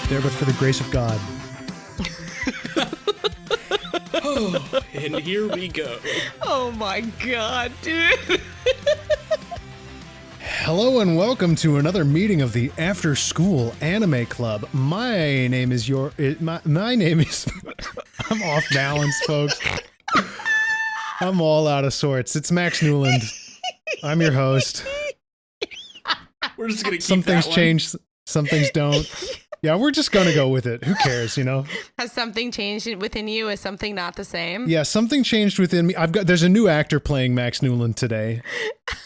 there but for the grace of God. Oh, and here we go. Oh my god, dude. Hello and welcome to another meeting of the Afterschool Anime Club. My name is my name is I'm off balance, folks. I'm all out of sorts. It's Max Newland. I'm your host. We're just gonna keep Some things that one. change, some things don't. Yeah, we're just gonna go with it. Who cares, you know? Has something changed within you? Is something not the same? Yeah, something changed within me. There's a new actor playing Max Newland today.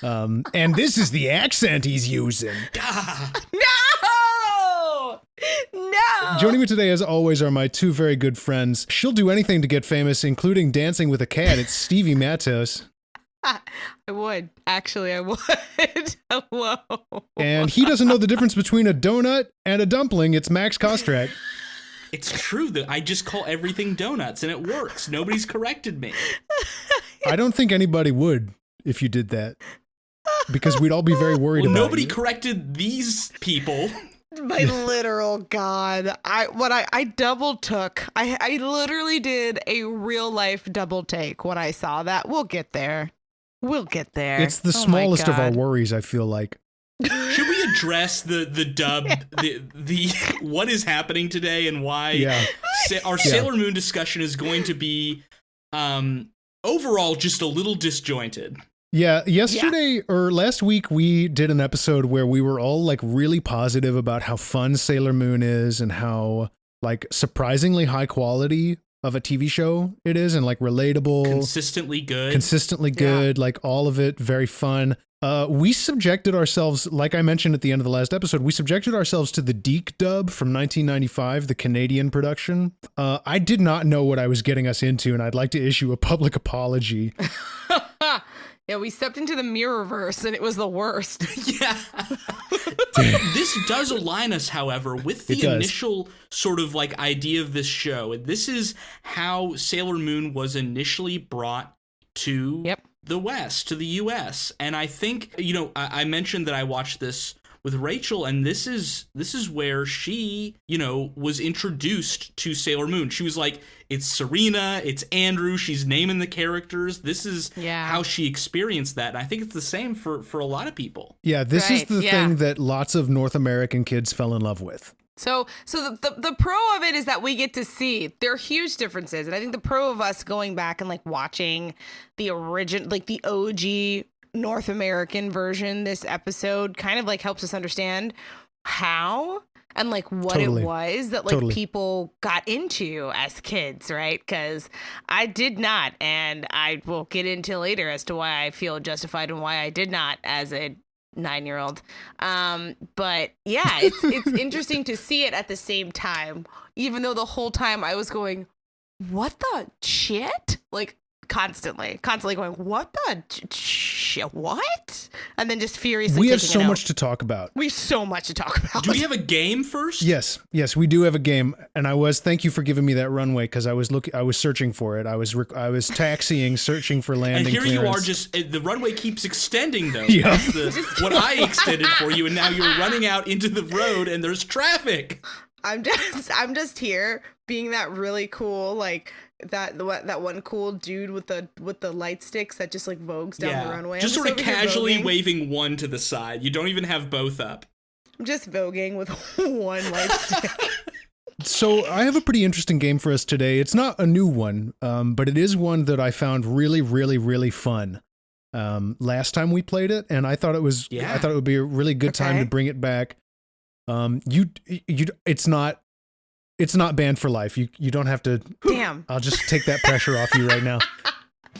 And this is the accent he's using. No! No! Joining me today, as always, are my two very good friends. She'll do anything to get famous, including dancing with a cat. It's Stevie Matos. I would. Actually, I would. Hello. And he doesn't know the difference between a donut and a dumpling. It's Max Kostrak. It's true that I just call everything donuts and it works. Nobody's corrected me. I don't think anybody would if you did that. Because we'd all be very worried Well, about nobody you. corrected these people. My literal god. I double took. I literally did a real life double take when I saw that. We'll get there. We'll get there. It's the Oh my smallest of our God. worries, I feel like. Should we address the dub, the what is happening today and why Yeah. our Sailor Moon discussion is going to be overall just a little disjointed. Yeah, yesterday or last week we did an episode where we were all like really positive about how fun Sailor Moon is and how like surprisingly high quality of a TV show it is and like relatable, Consistently good. like all of it very fun. We subjected ourselves, like I mentioned at the end of the last episode, we subjected ourselves to the Deke dub from 1995, the Canadian production. I did not know what I was getting us into, and I'd like to issue a public apology. Yeah, we stepped into the Mirrorverse and it was the worst. Yeah. This does align us, however, with the initial sort of like idea of this show. This is how Sailor Moon was initially brought to the West, to the US. And I think, you know, I mentioned that I watched this with Rachel, and this is where she, you know, was introduced to Sailor Moon. She was like, it's Serena, it's Andrew, she's naming the characters. This is how she experienced that. And I think it's the same for a lot of people. Yeah, this is the thing that lots of North American kids fell in love with. So the pro of it is that we get to see there are huge differences. And I think the pro of us going back and like watching the original, like the OG North American version, this episode kind of like helps us understand how and like what it was that like people got into as kids, right? Because I did not, and I will get into later as to why I feel justified and why I did not as a 9-year-old. But yeah, it's interesting to see it at the same time, even though the whole time I was going, what the shit? Like constantly going, what the shit? What? And then just furiously. We have so much to talk about. We have so much to talk about. Do we have a game first? Yes, we do have a game, and thank you for giving me that runway because I was searching for it. I was taxiing, searching for landing. And here clearance. you are, just the runway keeps extending though. Yeah. That's what I extended for you, and now you're running out into the road, and there's traffic. I'm just here being that really cool like. That one cool dude with the light sticks that just like vogues down the runway. Just sort of casually waving one to the side. You don't even have both up. I'm just voguing with one light stick. So I have a pretty interesting game for us today. It's not a new one, but it is one that I found really, really, really fun. Last time we played it, and I thought it would be a really good time to bring it back. It's not banned for life. You don't have to. Damn. I'll just take that pressure off you right now.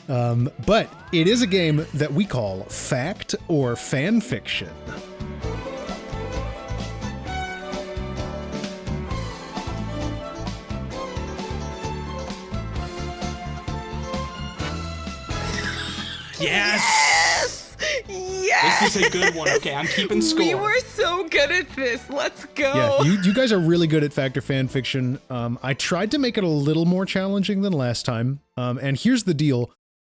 But it is a game that we call Fact or Fan Fiction. Yes! Yes! This is a good one. Okay, I'm keeping score. We were so good at this. Let's go. Yeah, you guys are really good at fact or fan fiction. I tried to make it a little more challenging than last time. And here's the deal.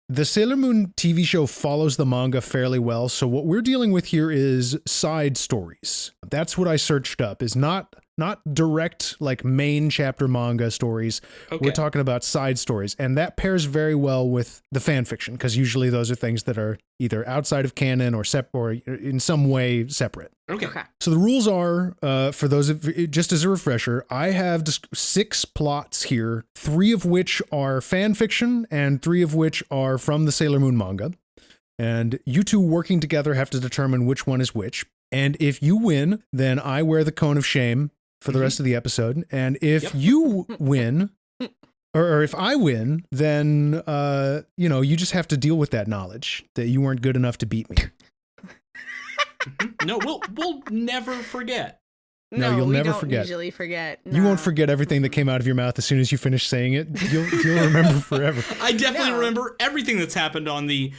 The Sailor Moon TV show follows the manga fairly well, so what we're dealing with here is side stories. That's what I searched up, is not not direct like main chapter manga stories. Okay. We're talking about side stories, and that pairs very well with the fan fiction because usually those are things that are either outside of canon or in some way separate. Okay. So the rules are, for those of just as a refresher, I have 6 plots here, 3 of which are fan fiction and 3 of which are from the Sailor Moon manga. And you two working together have to determine which one is which. And if you win, then I wear the cone of shame for the rest of the episode. And if you win, or if I win, then, you just have to deal with that knowledge that you weren't good enough to beat me. No, we'll never forget. No, you'll never forget. Usually forget. No. You won't forget everything that came out of your mouth as soon as you finish saying it. You'll remember forever. I definitely remember everything that's happened on the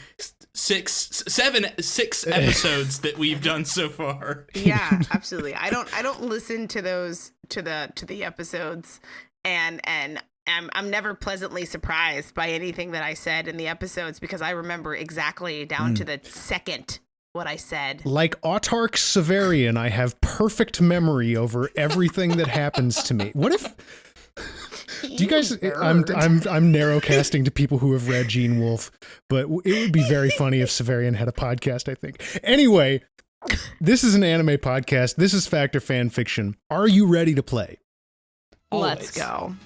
6 episodes that we've done so far. Yeah, absolutely. I don't listen to those to the episodes, and I'm never pleasantly surprised by anything that I said in the episodes because I remember exactly down to the second what I said. Like Autarch Severian, I have perfect memory over everything that happens to me. What if? Do you guys? I'm narrowcasting to people who have read Gene Wolfe, but it would be very funny if Severian had a podcast, I think. Anyway, this is an anime podcast. This is Fact or Fan Fiction. Are you ready to play? Let's go.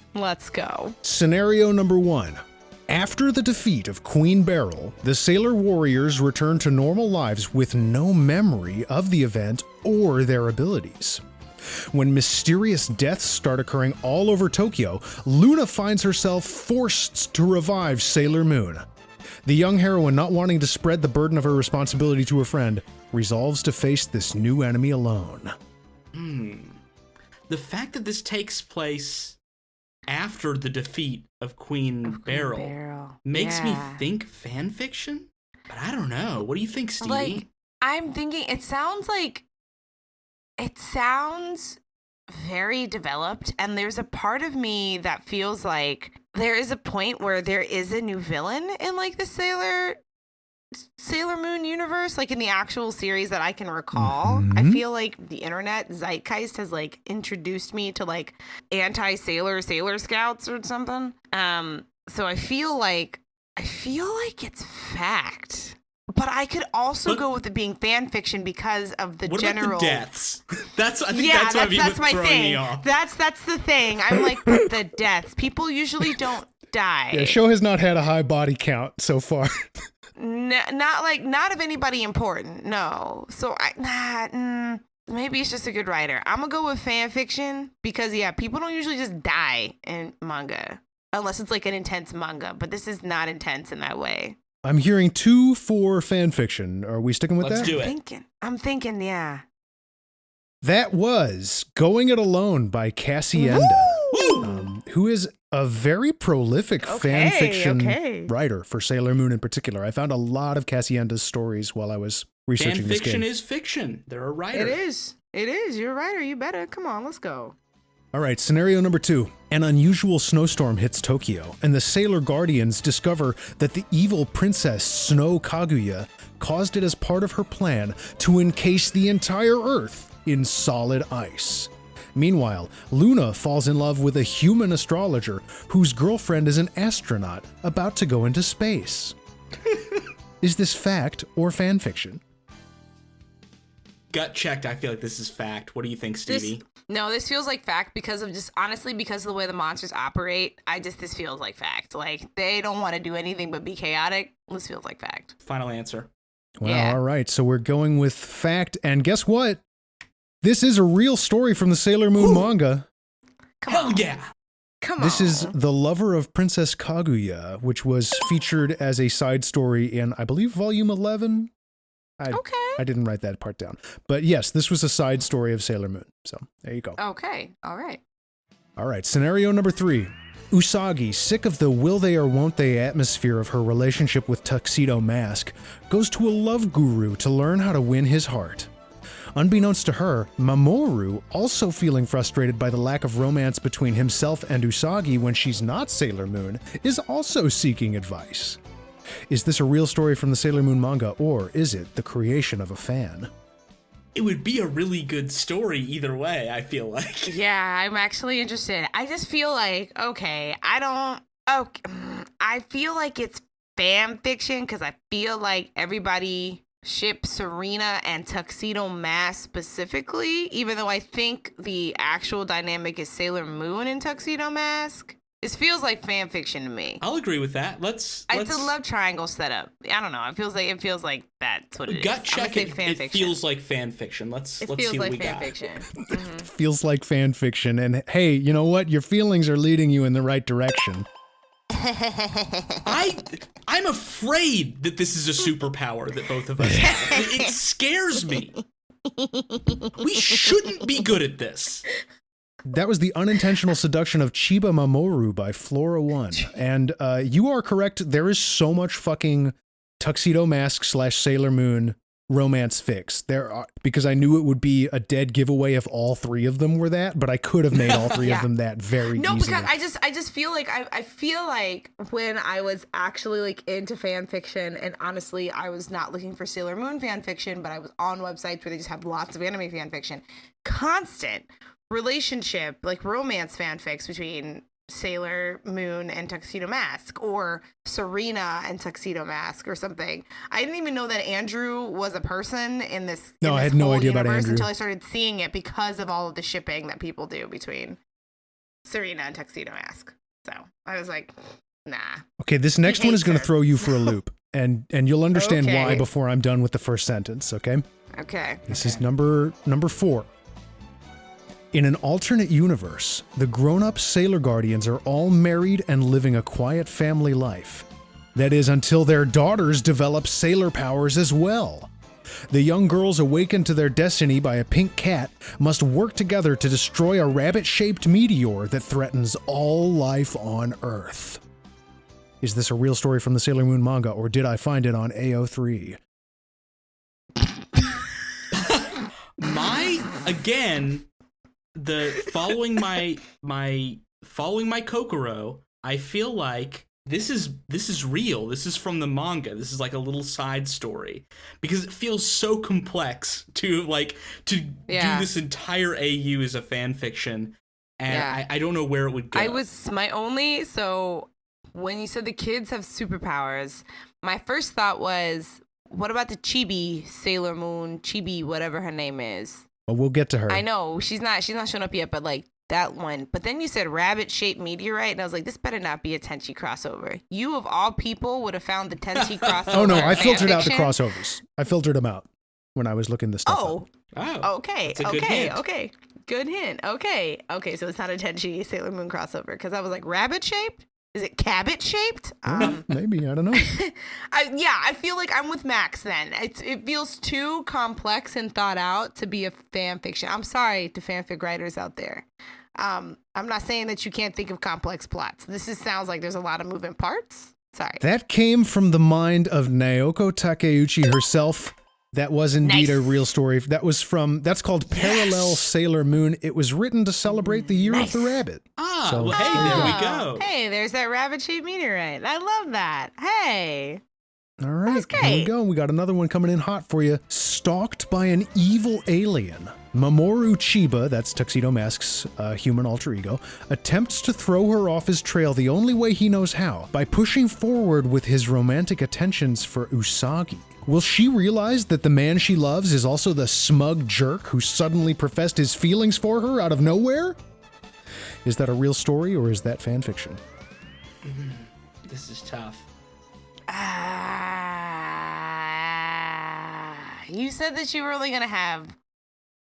Scenario number 1. After the defeat of Queen Beryl, the Sailor Warriors return to normal lives with no memory of the event or their abilities. When mysterious deaths start occurring all over Tokyo, Luna finds herself forced to revive Sailor Moon. The young heroine, not wanting to spread the burden of her responsibility to her friend, resolves to face this new enemy alone. The fact that this takes place after the defeat of Queen Beryl makes me think fan fiction, but I don't know. What do you think, Stevie? Like, I'm thinking it sounds very developed, and there's a part of me that feels like there is a point where there is a new villain in like the Sailor Moon universe, like in the actual series that I can recall. I feel like the internet zeitgeist has like introduced me to like anti-Sailor Scouts or something. So I feel like it's fact. But I could also go with it being fan fiction because of the general. About the deaths? That's my thing. That's the thing. I'm like, but the deaths. People usually don't die. Yeah, show has not had a high body count so far. Not of anybody important. No. So maybe it's just a good writer. I'm gonna go with fan fiction because people don't usually just die in manga unless it's like an intense manga. But this is not intense in that way. I'm hearing 2 for fan fiction. Are we sticking with that? Let's do it. I'm thinking, yeah. That was Going It Alone by Cassienda, who is a very prolific fan fiction writer for Sailor Moon in particular. I found a lot of Cassienda's stories while I was researching this game. Fan fiction is fiction. They're a writer. It is. You're a writer. You better. Come on, let's go. All right, scenario number 2. An unusual snowstorm hits Tokyo, and the Sailor Guardians discover that the evil princess Snow Kaguya caused it as part of her plan to encase the entire Earth in solid ice. Meanwhile, Luna falls in love with a human astrologer whose girlfriend is an astronaut about to go into space. Is this fact or fan fiction? Gut checked, I feel like this is fact. What do you think, Stevie? This feels like fact because of because of the way the monsters operate. This feels like fact. Like, they don't want to do anything but be chaotic. This feels like fact. Final answer. Well, all right. So we're going with fact. And guess what? This is a real story from the Sailor Moon manga. Hell yeah. Come on. This is The Lover of Princess Kaguya, which was featured as a side story in, I believe, volume 11. I didn't write that part down. But yes, this was a side story of Sailor Moon. So there you go. Okay. All right. All right. Scenario number 3. Usagi, sick of the will they or won't they atmosphere of her relationship with Tuxedo Mask, goes to a love guru to learn how to win his heart. Unbeknownst to her, Mamoru, also feeling frustrated by the lack of romance between himself and Usagi when she's not Sailor Moon, is also seeking advice. Is this a real story from the Sailor Moon manga, or is it the creation of a fan? it would be a really good story either way, I feel like. Yeah, I'm actually interested. I just feel like, I feel like it's fan fiction because I feel like everybody ships Serena and Tuxedo Mask specifically, even though I think the actual dynamic is Sailor Moon and Tuxedo Mask. This feels like fan fiction to me. I'll agree with that. Let's It's a love triangle setup. I don't know. It feels like that's what it is. Gut check. It fiction. feels like fan fiction. Let's see what we got. It feels like fan fiction. Mm-hmm. Feels like fan fiction. And hey, you know what? Your feelings are leading you in the right direction. I'm afraid that this is a superpower that both of us have. It scares me. We shouldn't be good at this. That was The Unintentional Seduction of Chiba Mamoru by Flora One. And you are correct. There is so much fucking Tuxedo Mask / Sailor Moon romance fics. Because I knew it would be a dead giveaway if all three of them were that, but I could have made all three of them that very easily. Because I just feel like I feel like when I was actually like into fan fiction, and honestly, I was not looking for Sailor Moon fan fiction, but I was on websites where they just have lots of anime fan fiction. Constant relationship, like romance fanfics between Sailor Moon and Tuxedo Mask, or Serena and Tuxedo Mask, or something. I didn't even know that Andrew was a person in this. No, I had no idea about Andrew until I started seeing it because of all of the shipping that people do between Serena and Tuxedo Mask. So I was like, nah. Okay, this next one is going to throw you for a loop, and you'll understand why before I'm done with the first sentence. Okay. Okay. This is number 4. In an alternate universe, the grown-up Sailor Guardians are all married and living a quiet family life. That is, until their daughters develop sailor powers as well. The young girls awakened to their destiny by a pink cat must work together to destroy a rabbit-shaped meteor that threatens all life on Earth. Is this a real story from the Sailor Moon manga, or did I find it on AO3? Following my Kokoro, I feel like this is real. This is from the manga. This is like a little side story because it feels so complex to do this entire AU as a fan fiction, and I don't know where it would go. So when you said the kids have superpowers, my first thought was, what about the Chibi Sailor Moon, Chibi whatever her name is? Well, we'll get to her. I know she's not shown up yet, but like that one. But then you said rabbit-shaped meteorite, and I was like, this better not be a Tenchi crossover. You of all people would have found the Tenchi crossover. Oh no, I filtered out the crossovers. I filtered them out when I was looking this stuff up. Oh, okay, good hint. Okay, so it's not a Tenchi Sailor Moon crossover because I was like, rabbit-shaped. Is it cabbage shaped? Maybe, I don't know. I feel like I'm with Max then. It feels too complex and thought out to be a fan fiction. I'm sorry to fanfic writers out there. I'm not saying that you can't think of complex plots. Sounds like there's a lot of moving parts. Sorry. That came from the mind of Naoko Takeuchi herself. That was indeed a real story. That's called Parallel Sailor Moon. It was written to celebrate the Year of the Rabbit. There we go. Hey, there's that rabbit-shaped meteorite. I love that. Hey. All right, here we go. We got another one coming in hot for you. Stalked by an evil alien. Mamoru Chiba, that's Tuxedo Mask's human alter ego, attempts to throw her off his trail the only way he knows how, by pushing forward with his romantic attentions for Usagi. Will she realize that the man she loves is also the smug jerk who suddenly professed his feelings for her out of nowhere? Is that a real story, or is that fan fiction? This is tough. You said that you were only going to have...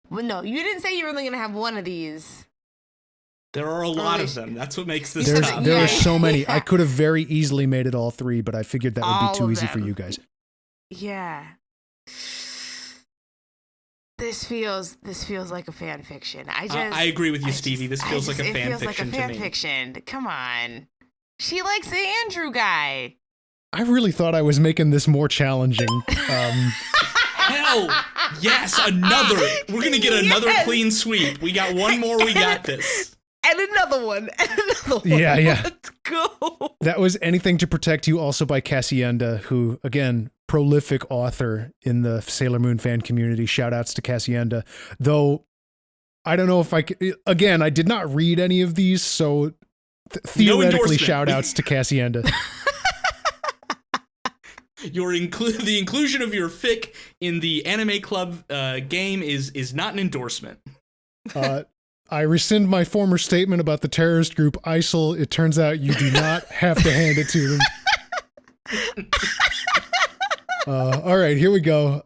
Well, no, you didn't say you were only going to have one of these. There are a lot of them. That's what makes this tough. There are so many. I could have very easily made it all 3, but I figured that would be too easy for you guys. Yeah. This feels like a fan fiction. I agree with you, Stevie. This feels like a fan fiction to me. It feels like a fan fiction. Come on. She likes the Andrew guy. I really thought I was making this more challenging. Hell, yes, another. We're going to get another clean sweep. We got one more. We got this. And another one. Yeah. Let's go. That was Anything to Protect You, also by Cassienda, who, again, prolific author in the Sailor Moon fan community. Shout outs to Cassienda. Though, I don't know if I could, again, I did not read any of these, so theoretically, shout outs to Cassienda. The inclusion of your fic in the Anime Club game is not an endorsement. I rescind my former statement about the terrorist group ISIL. It turns out you do not have to hand it to them. All right, here we go.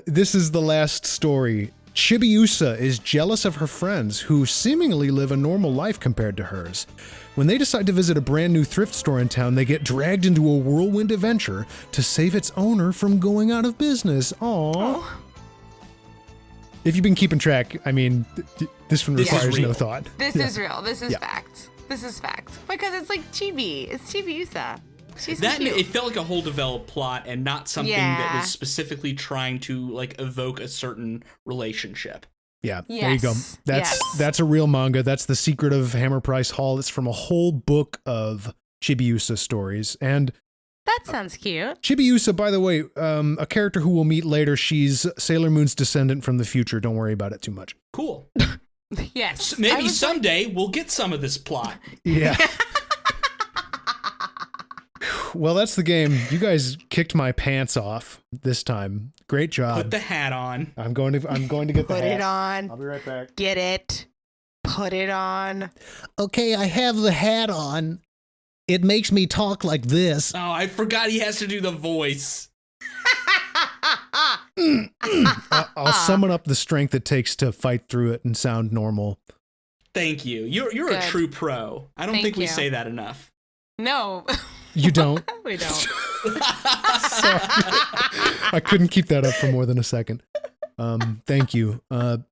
This is the last story. Chibiusa is jealous of her friends who seemingly live a normal life compared to hers. When they decide to visit a brand new thrift store in town, they get dragged into a whirlwind adventure to save its owner from going out of business. Aww. If you've been keeping track, I mean, this one requires no thought. This is real. This is fact. This is fact. Because it's like Chibi. It's Chibiusa. She's so cute. It felt like a whole developed plot and not something that was specifically trying to like evoke a certain relationship. Yeah, there you go. That's a real manga. That's The Secret of Hammer Price Hall. It's from a whole book of Chibiusa stories. And that sounds cute. Chibiusa, by the way, a character who we'll meet later. She's Sailor Moon's descendant from the future. Don't worry about it too much. Cool. Yes. Maybe someday we'll get some of this plot. Yeah. Well, that's the game. You guys kicked my pants off this time. Great job. Put the hat on. I'm going to get the hat. Put it on. I'll be right back. Get it. Put it on. Okay, I have the hat on. It makes me talk like this. Oh, I forgot he has to do the voice. I'll summon up the strength it takes to fight through it and sound normal. Thank you. You're a true pro. I don't think we say that enough. No. You don't? We don't. Sorry. I couldn't keep that up for more than a second. Thank you. But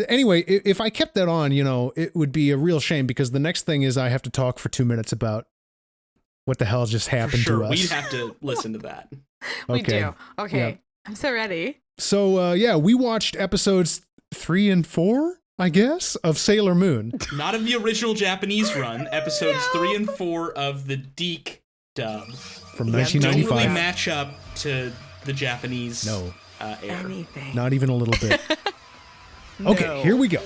anyway, if I kept that on, it would be a real shame because the next thing is I have to talk for 2 minutes about what the hell just happened to us. We'd have to listen to that. We do. Okay. Yeah. I'm so ready. So, we watched episodes 3 and 4, I guess, of Sailor Moon. Not of the original Japanese run, episodes 3 and 4 of the Deke dub. From 1995. Don't really match up to the Japanese air. Anything. Not even a little bit. No. Okay, here we go.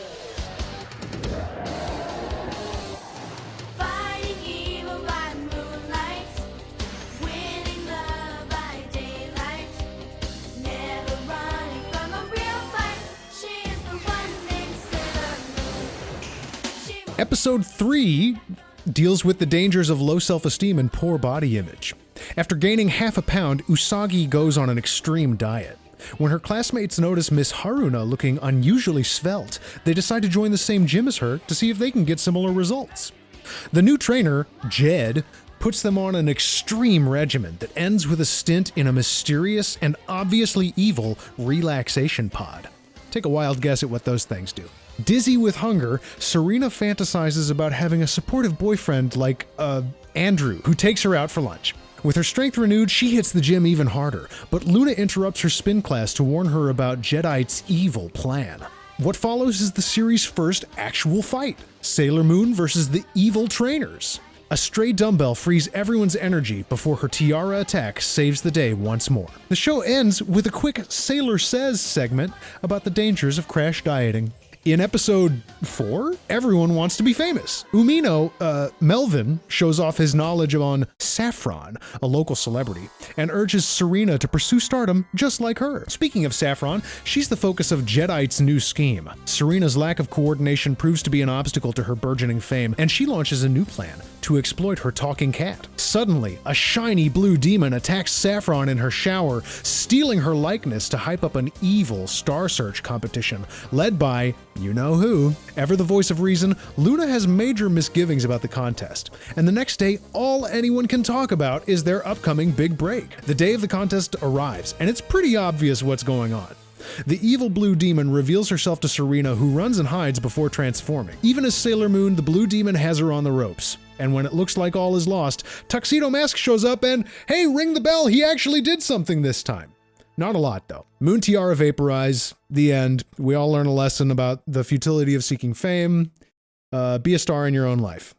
Episode 3 deals with the dangers of low self-esteem and poor body image. After gaining half a pound, Usagi goes on an extreme diet. When her classmates notice Miss Haruna looking unusually svelte, they decide to join the same gym as her to see if they can get similar results. The new trainer, Jed, puts them on an extreme regimen that ends with a stint in a mysterious and obviously evil relaxation pod. Take a wild guess at what those things do. Dizzy with hunger, Serena fantasizes about having a supportive boyfriend like, Andrew, who takes her out for lunch. With her strength renewed, she hits the gym even harder, but Luna interrupts her spin class to warn her about Jedite's evil plan. What follows is the series' first actual fight, Sailor Moon versus the evil trainers. A stray dumbbell frees everyone's energy before her tiara attack saves the day once more. The show ends with a quick Sailor Says segment about the dangers of crash dieting. In episode 4, everyone wants to be famous. Umino, Melvin, shows off his knowledge on Saffron, a local celebrity, and urges Serena to pursue stardom just like her. Speaking of Saffron, she's the focus of Jedite's new scheme. Serena's lack of coordination proves to be an obstacle to her burgeoning fame, and she launches a new plan to exploit her talking cat. Suddenly, a shiny blue demon attacks Saffron in her shower, stealing her likeness to hype up an evil Star Search competition, led by you-know-who. Ever the voice of reason, Luna has major misgivings about the contest, and the next day, all anyone can talk about is their upcoming big break. The day of the contest arrives, and it's pretty obvious what's going on. The evil blue demon reveals herself to Serena, who runs and hides before transforming. Even as Sailor Moon, the blue demon has her on the ropes. And when it looks like all is lost, Tuxedo Mask shows up and, hey, ring the bell, he actually did something this time. Not a lot, though. Moon Tiara vaporize, the end. We all learn a lesson about the futility of seeking fame. Be a star in your own life.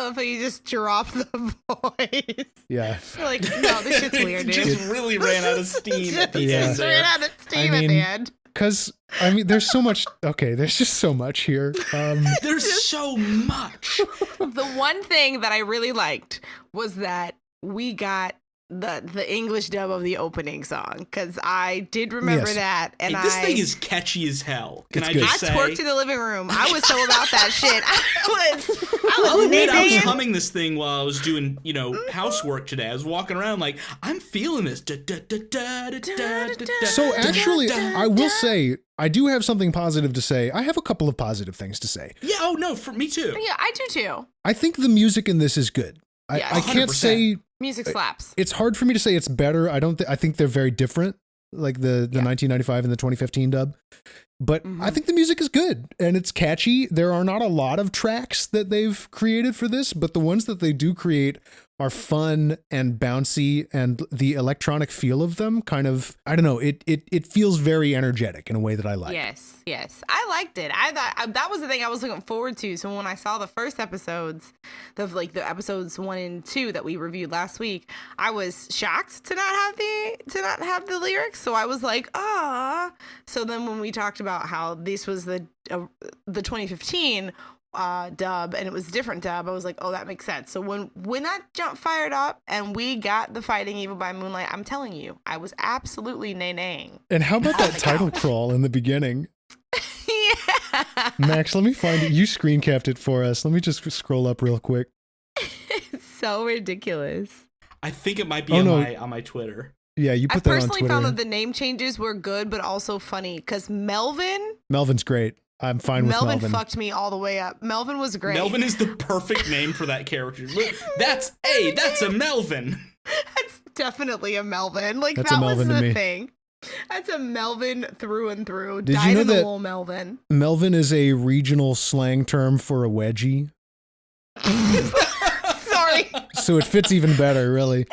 love how you just drop the voice. Yeah. You're like, no, this shit's weird, dude. Just really ran out of steam at the end. Just ran out of steam at the end. Because, there's so much. Okay, there's just so much here. There's so much. The one thing that I really liked was that we got the English dub of the opening song, because I did remember that, and this thing is catchy as hell. Can I just say? I twerked in the living room. I was so about that shit. I'll admit, I was humming this thing while I was doing, housework today. I was walking around like, I'm feeling this. So actually, I will say, I do have something positive to say. I have a couple of positive things to say. Yeah, oh no, for me too. Yeah, I do too. I think the music in this is good. I can't 100%. say music slaps. It's hard for me to say it's better. I think they're very different, like the 1995 and the 2015 dub. But I think the music is good and it's catchy. There are not a lot of tracks that they've created for this, but the ones that they do create are fun and bouncy, and the electronic feel of them kind of, I don't know, it feels very energetic in a way that I like. Yes. I liked it. I thought that was the thing I was looking forward to. So when I saw the first episodes, the episodes 1 and 2 that we reviewed last week, I was shocked to not have the lyrics. So I was like, ah. So then when we talked about how this was the 2015 dub and it was a different dub, I was like, oh, that makes sense. So when that jump fired up and we got the Fighting Evil by Moonlight, I'm telling you, I was absolutely nay-naying. And how about that title crawl in the beginning? Yeah. Max, let me find it. You screen capped it for us. Let me just scroll up real quick. It's so ridiculous. I think it might be on my Twitter. Yeah, you put that on Twitter. I personally found that the name changes were good, but also funny, because Melvin's great. I'm fine with Melvin. Melvin fucked me all the way up. Melvin was great. Melvin is the perfect name for that character. Look, that's a Melvin. That's definitely a Melvin. Like, that's that a Melvin was to the me. thing. That's a Melvin through and through. Did you know that Melvin? Melvin is a regional slang term for a wedgie? Sorry. So it fits even better, really.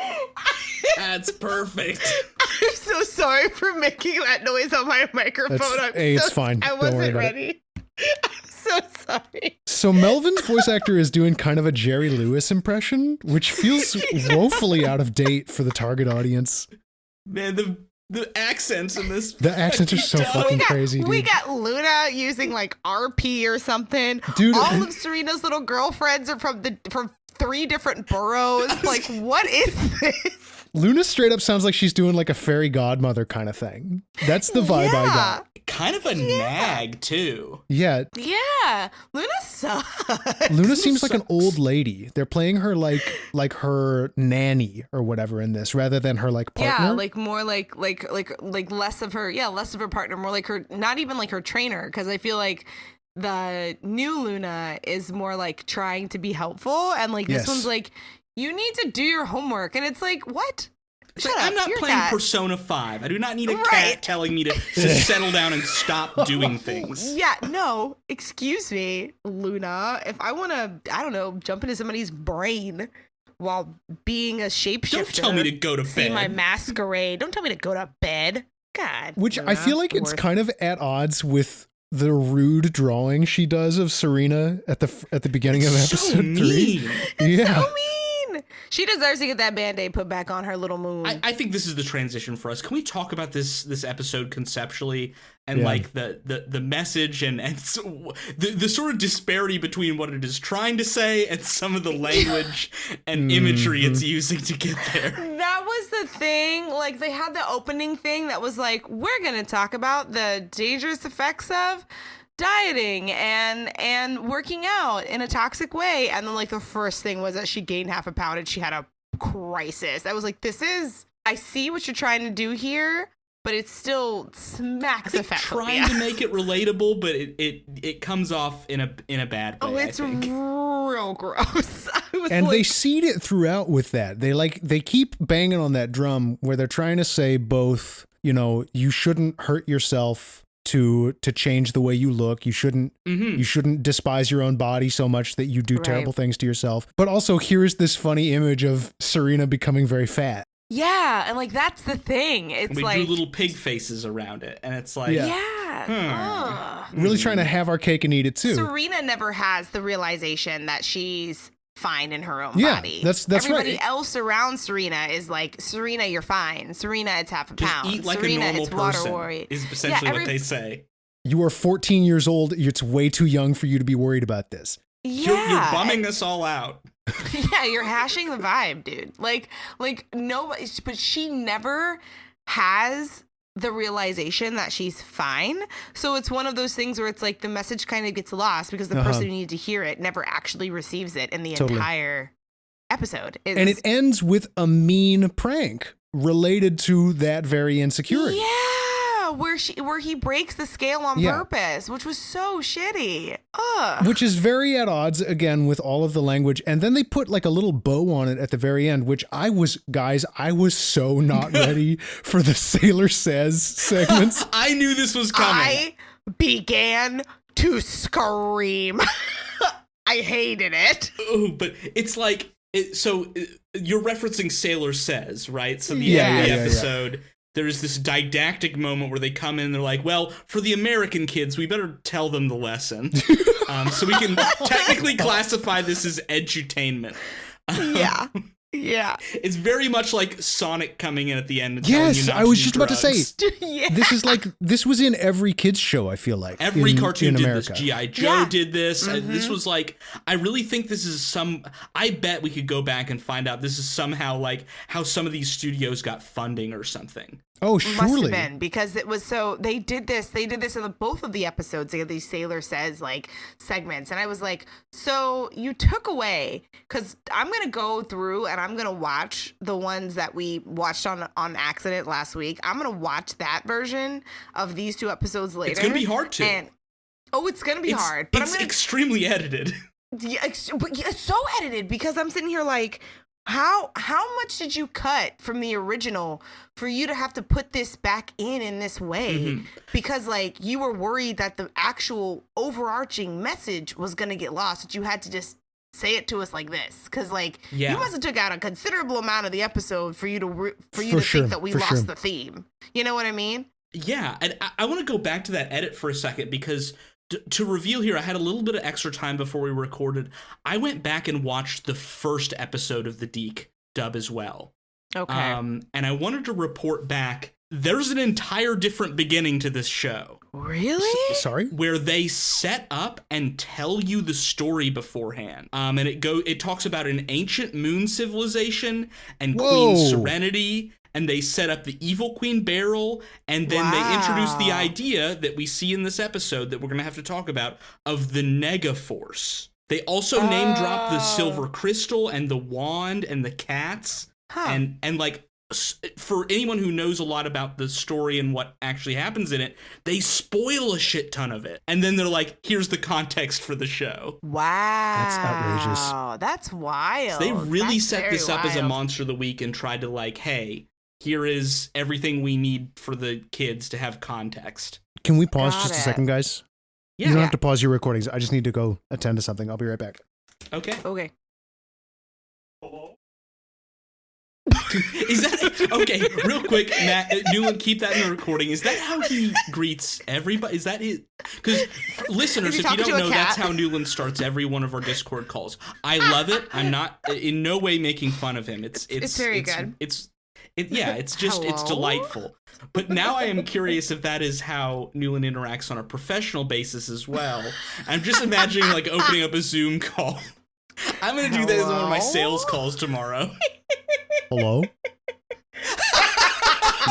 That's perfect. I'm so sorry for making that noise on my microphone. It's fine. I wasn't ready. I'm so sorry. So Melvin's voice actor is doing kind of a Jerry Lewis impression, which feels woefully out of date for the target audience. Man, the accents in this. The accents are so fucking crazy, dude. We got Luna using like RP or something. Dude, all of Serena's little girlfriends are from 3 different boroughs. Like, what is this? Luna straight up sounds like she's doing like a fairy godmother kind of thing. That's the vibe I got. Kind of a nag, too. Yeah. Yeah. Luna sucks. Luna seems like an old lady. They're playing her like her nanny or whatever in this, rather than her like partner. Yeah, like more like less of her partner, more like her, not even like her trainer, because I feel like the new Luna is more like trying to be helpful, and like this one's like, you need to do your homework, and it's like, what? Shut up. I'm not playing Persona 5. I do not need a cat telling me to settle down and stop doing things. Yeah, no, excuse me, Luna. If I want to, I don't know, jump into somebody's brain while being a shapeshifter. Don't tell me to go to bed. See my masquerade. Don't tell me to go to bed. God. Which Luna, I feel like it's kind of at odds with the rude drawing she does of Serena at the beginning of episode 3. It's so mean. She deserves to get that Band-Aid put back on her little moon. I think this is the transition for us. Can we talk about this episode conceptually and like the message and the sort of disparity between what it is trying to say and some of the language and imagery it's using to get there? That was the thing. Like, they had the opening thing that was like, we're going to talk about the dangerous effects of dieting and working out in a toxic way, and then like the first thing was that she gained half a pound and she had a crisis. I was like, I see what you're trying to do here, but it still smacks of fat trying to make it relatable, but it comes off in a bad way. Oh, it's real gross. And they seed it throughout with that. They keep banging on that drum where they're trying to say both, you shouldn't hurt yourself to change the way you look. You shouldn't despise your own body so much that you do terrible things to yourself. But also, here's this funny image of Serena becoming very fat. Yeah, and like that's the thing. It's we like drew little pig faces around it, and it's like really trying to have our cake and eat it too. Serena never has the realization that she's fine in her own Yeah, body. that's Everybody right. else around Serena is like, Serena, you're fine. Serena, it's half a Just pound. eat like Serena, a normal it's water person warrior. is essentially what they say. You are 14 years old. It's way too young for you to be worried about this. Yeah. You're bumming us all out. Yeah, you're hashing the vibe, dude. Like nobody, but she never has the realization that she's fine. So it's one of those things where it's like the message kind of gets lost because the person who needed to hear it never actually receives it in the entire episode. And it ends with a mean prank related to that very insecurity. Yeah, where he breaks the scale on purpose, which was so shitty. Ugh. Which is very at odds, again, with all of the language. And then they put like a little bow on it at the very end, which I was so not ready for the Sailor Says segments. I knew this was coming. I began to scream. I hated it. Oh, but it's like, you're referencing Sailor Says, right? So the Yeah, end of the yeah, episode, there's this didactic moment where they come in and they're like, well, for the American kids, we better tell them the lesson. So we can technically classify this as edutainment. Yeah. Yeah. It's very much like Sonic coming in at the end and telling you not I was to do just about to drugs. say, this was in every kid's show, I feel like. Every cartoon in did America. this. G.I. Joe did this. This was like, I really think this is I bet we could go back and find out this is somehow like how some of these studios got funding or something. Oh, Must have surely. been, because it was so they did this in both of the episodes. They had these Sailor Says like segments, and I was like, so you took away, because I'm gonna go through and I'm gonna watch the ones that we watched on accident last week. I'm gonna watch that version of these 2 episodes later. It's gonna be hard to. And it's gonna be hard, but it's extremely edited. Yeah, but it's so edited, because I'm sitting here like, how much did you cut from the original for you to have to put this back in this way? Mm-hmm. Because like you were worried that the actual overarching message was gonna get lost, but you had to just say it to us like this. Because like you must have took out a considerable amount of the episode for you to think that we lost the theme. You know what I mean? Yeah, and I want to go back to that edit for a second, because to reveal here, I had a little bit of extra time before we recorded. I went back and watched the first episode of the Deke dub as well. Okay. And I wanted to report back. There's an entire different beginning to this show. Really? Sorry? Where they set up and tell you the story beforehand. And it talks about an ancient moon civilization and Queen Serenity. And they set up the evil Queen Beryl, and then they introduce the idea that we see in this episode that we're going to have to talk about of the Negaforce. They also name drop the silver crystal and the wand and the cats. And like, for anyone who knows a lot about the story and what actually happens in it, they spoil a shit ton of it. And then they're like, here's the context for the show. Wow. That's outrageous. That's wild. So they really That's set this up wild. as a Monster of the Week and tried to like, hey, here is everything we need for the kids to have context. Can we pause just a second, guys? Yeah. You don't have to pause your recordings. I just need to go attend to something. I'll be right back. Okay. Okay. Is that okay? Real quick, Matt Newland, keep that in the recording. Is that how he greets everybody? Is that his? Because listeners, if you don't know, that's how Newland starts every one of our Discord calls. I love it. I'm not in no way making fun of him. It's very good. It's just it's delightful. But now I am curious if that is how Newland interacts on a professional basis as well. I'm just imagining like opening up a Zoom call. I'm gonna do that as one of my sales calls tomorrow. Hello? You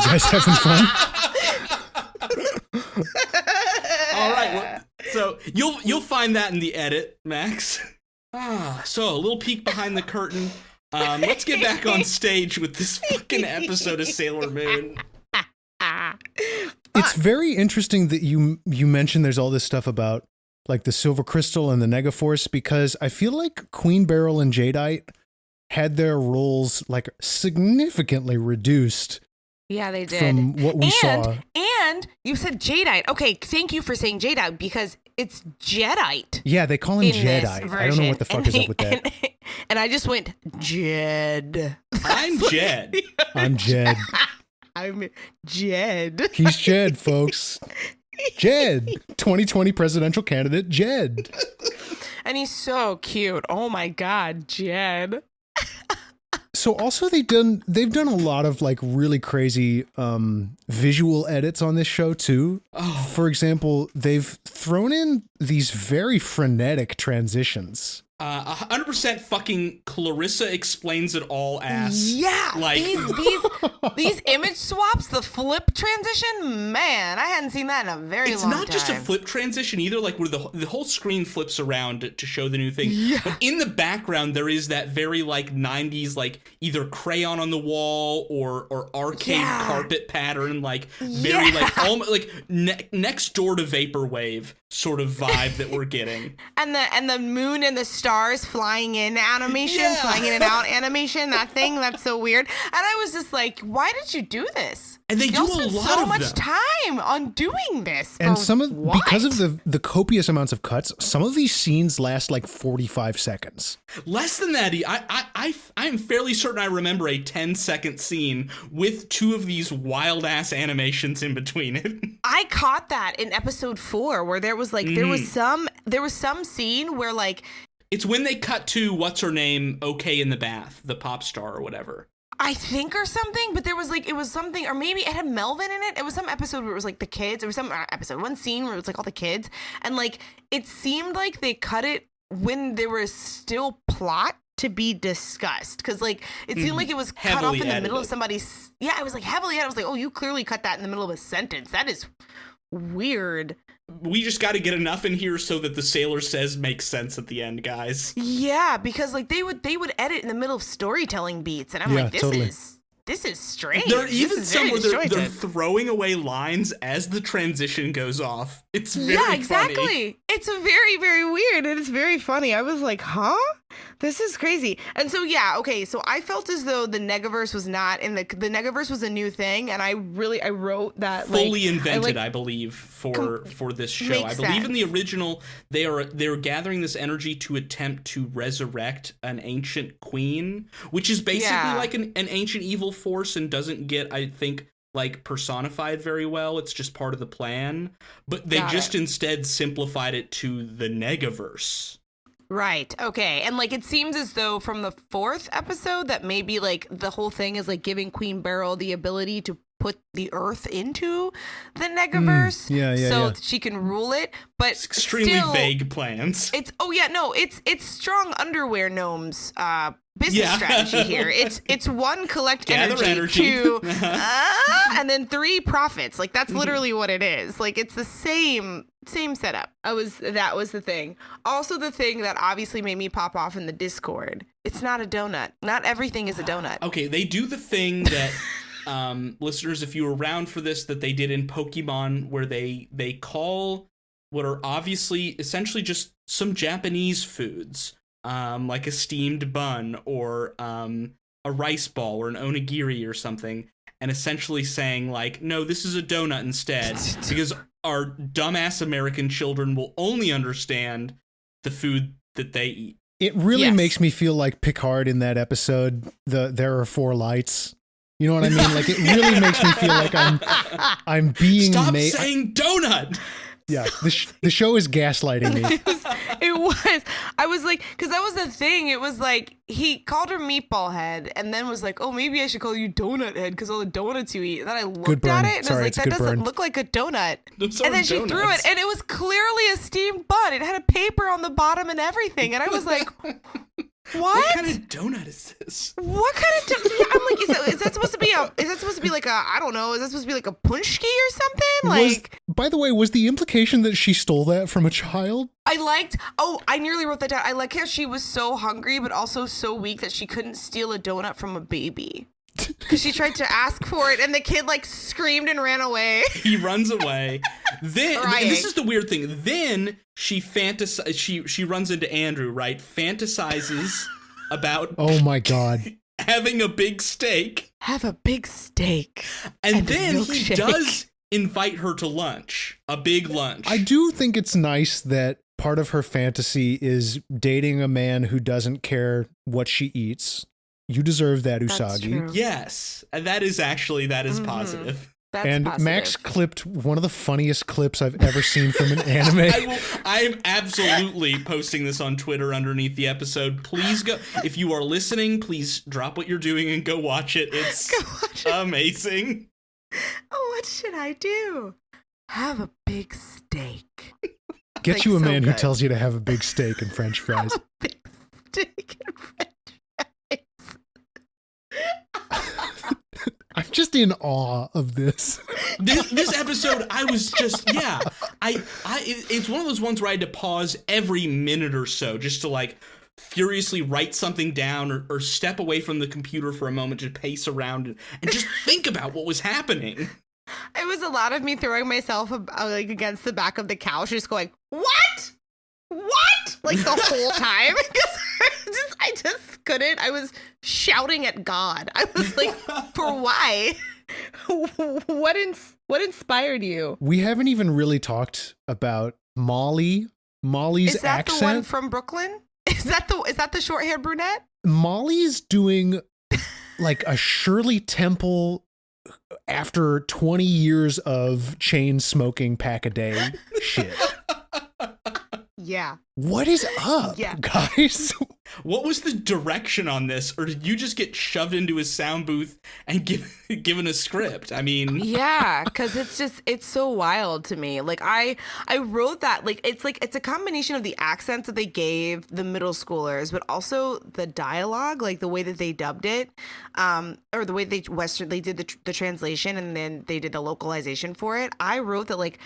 guys having fun? All right. Well, so you'll find that in the edit, Max. So a little peek behind the curtain. Let's get back on stage with this fucking episode of Sailor Moon. It's very interesting that you mentioned there's all this stuff about like the Silver Crystal and the Negaforce, because I feel like Queen Beryl and Jadeite had their roles like significantly reduced. Yeah, they did. From what we saw. And you said Jadeite. Okay, thank you for saying Jadeite, because it's Jedite. Yeah, they call him Jedi. I don't know what the fuck is up with that. And I just went, Jed. I'm Jed. I'm Jed. I'm Jed. He's Jed, folks. Jed. 2020 presidential candidate, Jed. And he's so cute. Oh my God, Jed. So also they've done a lot of like really crazy visual edits on this show too. Oh. For example, they've thrown in these very frenetic transitions. 100% fucking Clarissa Explains It All ass. Yeah, like these image swaps, the flip transition, man, I hadn't seen that in a very long time. It's not just a flip transition either, like where the whole screen flips around to show the new thing. Yeah. But in the background, there is that very like 90s, like either crayon on the wall or arcade carpet pattern, like very like almost like next door to Vaporwave sort of vibe that we're getting. and the moon and the stars flying in animation, flying in and out animation, that thing, that's so weird. And I was just like, why did you do this? And they do a lot so of much time on doing this. And because of the copious amounts of cuts, some of these scenes last like 45 seconds. Less than that. I'm fairly certain I remember a 10-second scene with two of these wild ass animations in between it. I caught that in episode 4 where there was like there was some scene where like it's when they cut to what's her name, Okay in the Bath, the pop star or whatever. I think, or something, but there was like, it was something, or maybe it had Melvin in it. It was some episode where it was like the kids. It was some episode, one scene where it was like all the kids. And like, it seemed like they cut it when there was still plot to be discussed. Cause like, it seemed like it was cut off in the middle of somebody's, it was like heavily edited. I was like, oh, you clearly cut that in the middle of a sentence. That is weird. We just got to get enough in here so that the Sailor Says makes sense at the end, guys. Yeah, because like they would edit in the middle of storytelling beats, and I'm like, this is strange. There are even some where they're throwing away lines as the transition goes off. It's very exactly. funny. It's very, very weird, and it's very funny. I was like, huh? This is crazy. And so, so I felt as though the Negaverse was not in the Negaverse was a new thing, and I wrote that fully invented, I believe, for this show. I believe in the original, they're gathering this energy to attempt to resurrect an ancient queen, which is basically like an ancient evil force and doesn't get, I think, like personified very well. It's just part of the plan, but they instead simplified it to the Negaverse. Right. Okay. And like, it seems as though from the 4th episode that maybe like the whole thing is like giving Queen Beryl the ability to put the Earth into the Negaverse, so she can rule it. But it's extremely vague plans. It's strong underwear gnomes. Business strategy here. It's 1, collect energy. 2, and then 3, profits. Like that's literally what it is. Like it's the same setup. That was the thing. Also the thing that obviously made me pop off in the Discord. It's not a donut. Not everything is a donut. Okay, they do the thing that listeners, if you were around for this, that they did in Pokemon, where they call what are obviously essentially just some Japanese foods, like a steamed bun or a rice ball or an onigiri or something, and essentially saying like, no, this is a donut instead, because our dumbass American children will only understand the food that they eat. It really makes me feel like Picard in that episode, There Are 4 Lights. You know what I mean? Like it really makes me feel like I'm being Stop saying donut. Yeah, the show is gaslighting me. It was. I was like, because that was the thing. It was like, he called her Meatball Head and then was like, oh, maybe I should call you Donut Head because all the donuts you eat. And then I looked at it and I was like, that doesn't look like a donut. And then she threw it and it was clearly a steamed bun. It had a paper on the bottom and everything. And I was like, what kind of donut is this? What kind of donut? I'm like, is that supposed to be like a, I don't know, is that supposed to be like a punchki or something? By the way, was the implication that she stole that from a child? I nearly wrote that down. I like how she was so hungry, but also so weak that she couldn't steal a donut from a baby. Because she tried to ask for it, and the kid like screamed and ran away. He runs away. Then, and this is the weird thing. Then she runs into Andrew, right? Fantasizes about. Oh my God. Having a big steak. Have a big steak. And then he does invite her to lunch, a big lunch. I do think it's nice that part of her fantasy is dating a man who doesn't care what she eats. You deserve that, Usagi. Yes. And that is positive. And positive. Max clipped one of the funniest clips I've ever seen from an anime. I am absolutely posting this on Twitter underneath the episode. Please go. If you are listening, please drop what you're doing and go watch it. It's amazing. Oh, what should I do? Have a big steak. Get you a man who tells you to have a big steak and French fries. Have a big steak and French fries. I'm just in awe of this. This episode, I was just, it's one of those ones where I had to pause every minute or so just to like furiously write something down or step away from the computer for a moment to pace around and just think about what was happening. It was a lot of me throwing myself like against the back of the couch, just going, "What? What?" Like the whole time. Because I just couldn't. I was shouting at God. I was like, "For why? What inspired you?" We haven't even really talked about Molly. Molly's accent. Is that accent. The one from Brooklyn? Is that the short-haired brunette? Molly's doing like a Shirley Temple after 20 years of chain smoking pack a day shit. Yeah. What is up, guys? What was the direction on this? Or did you just get shoved into his sound booth and given a script? I mean... Yeah, because it's so wild to me. Like, I wrote that, it's a combination of the accents that they gave the middle schoolers, but also the dialogue, like the way that they dubbed it, or the way they did the translation and then they did the localization for it. I wrote that, like,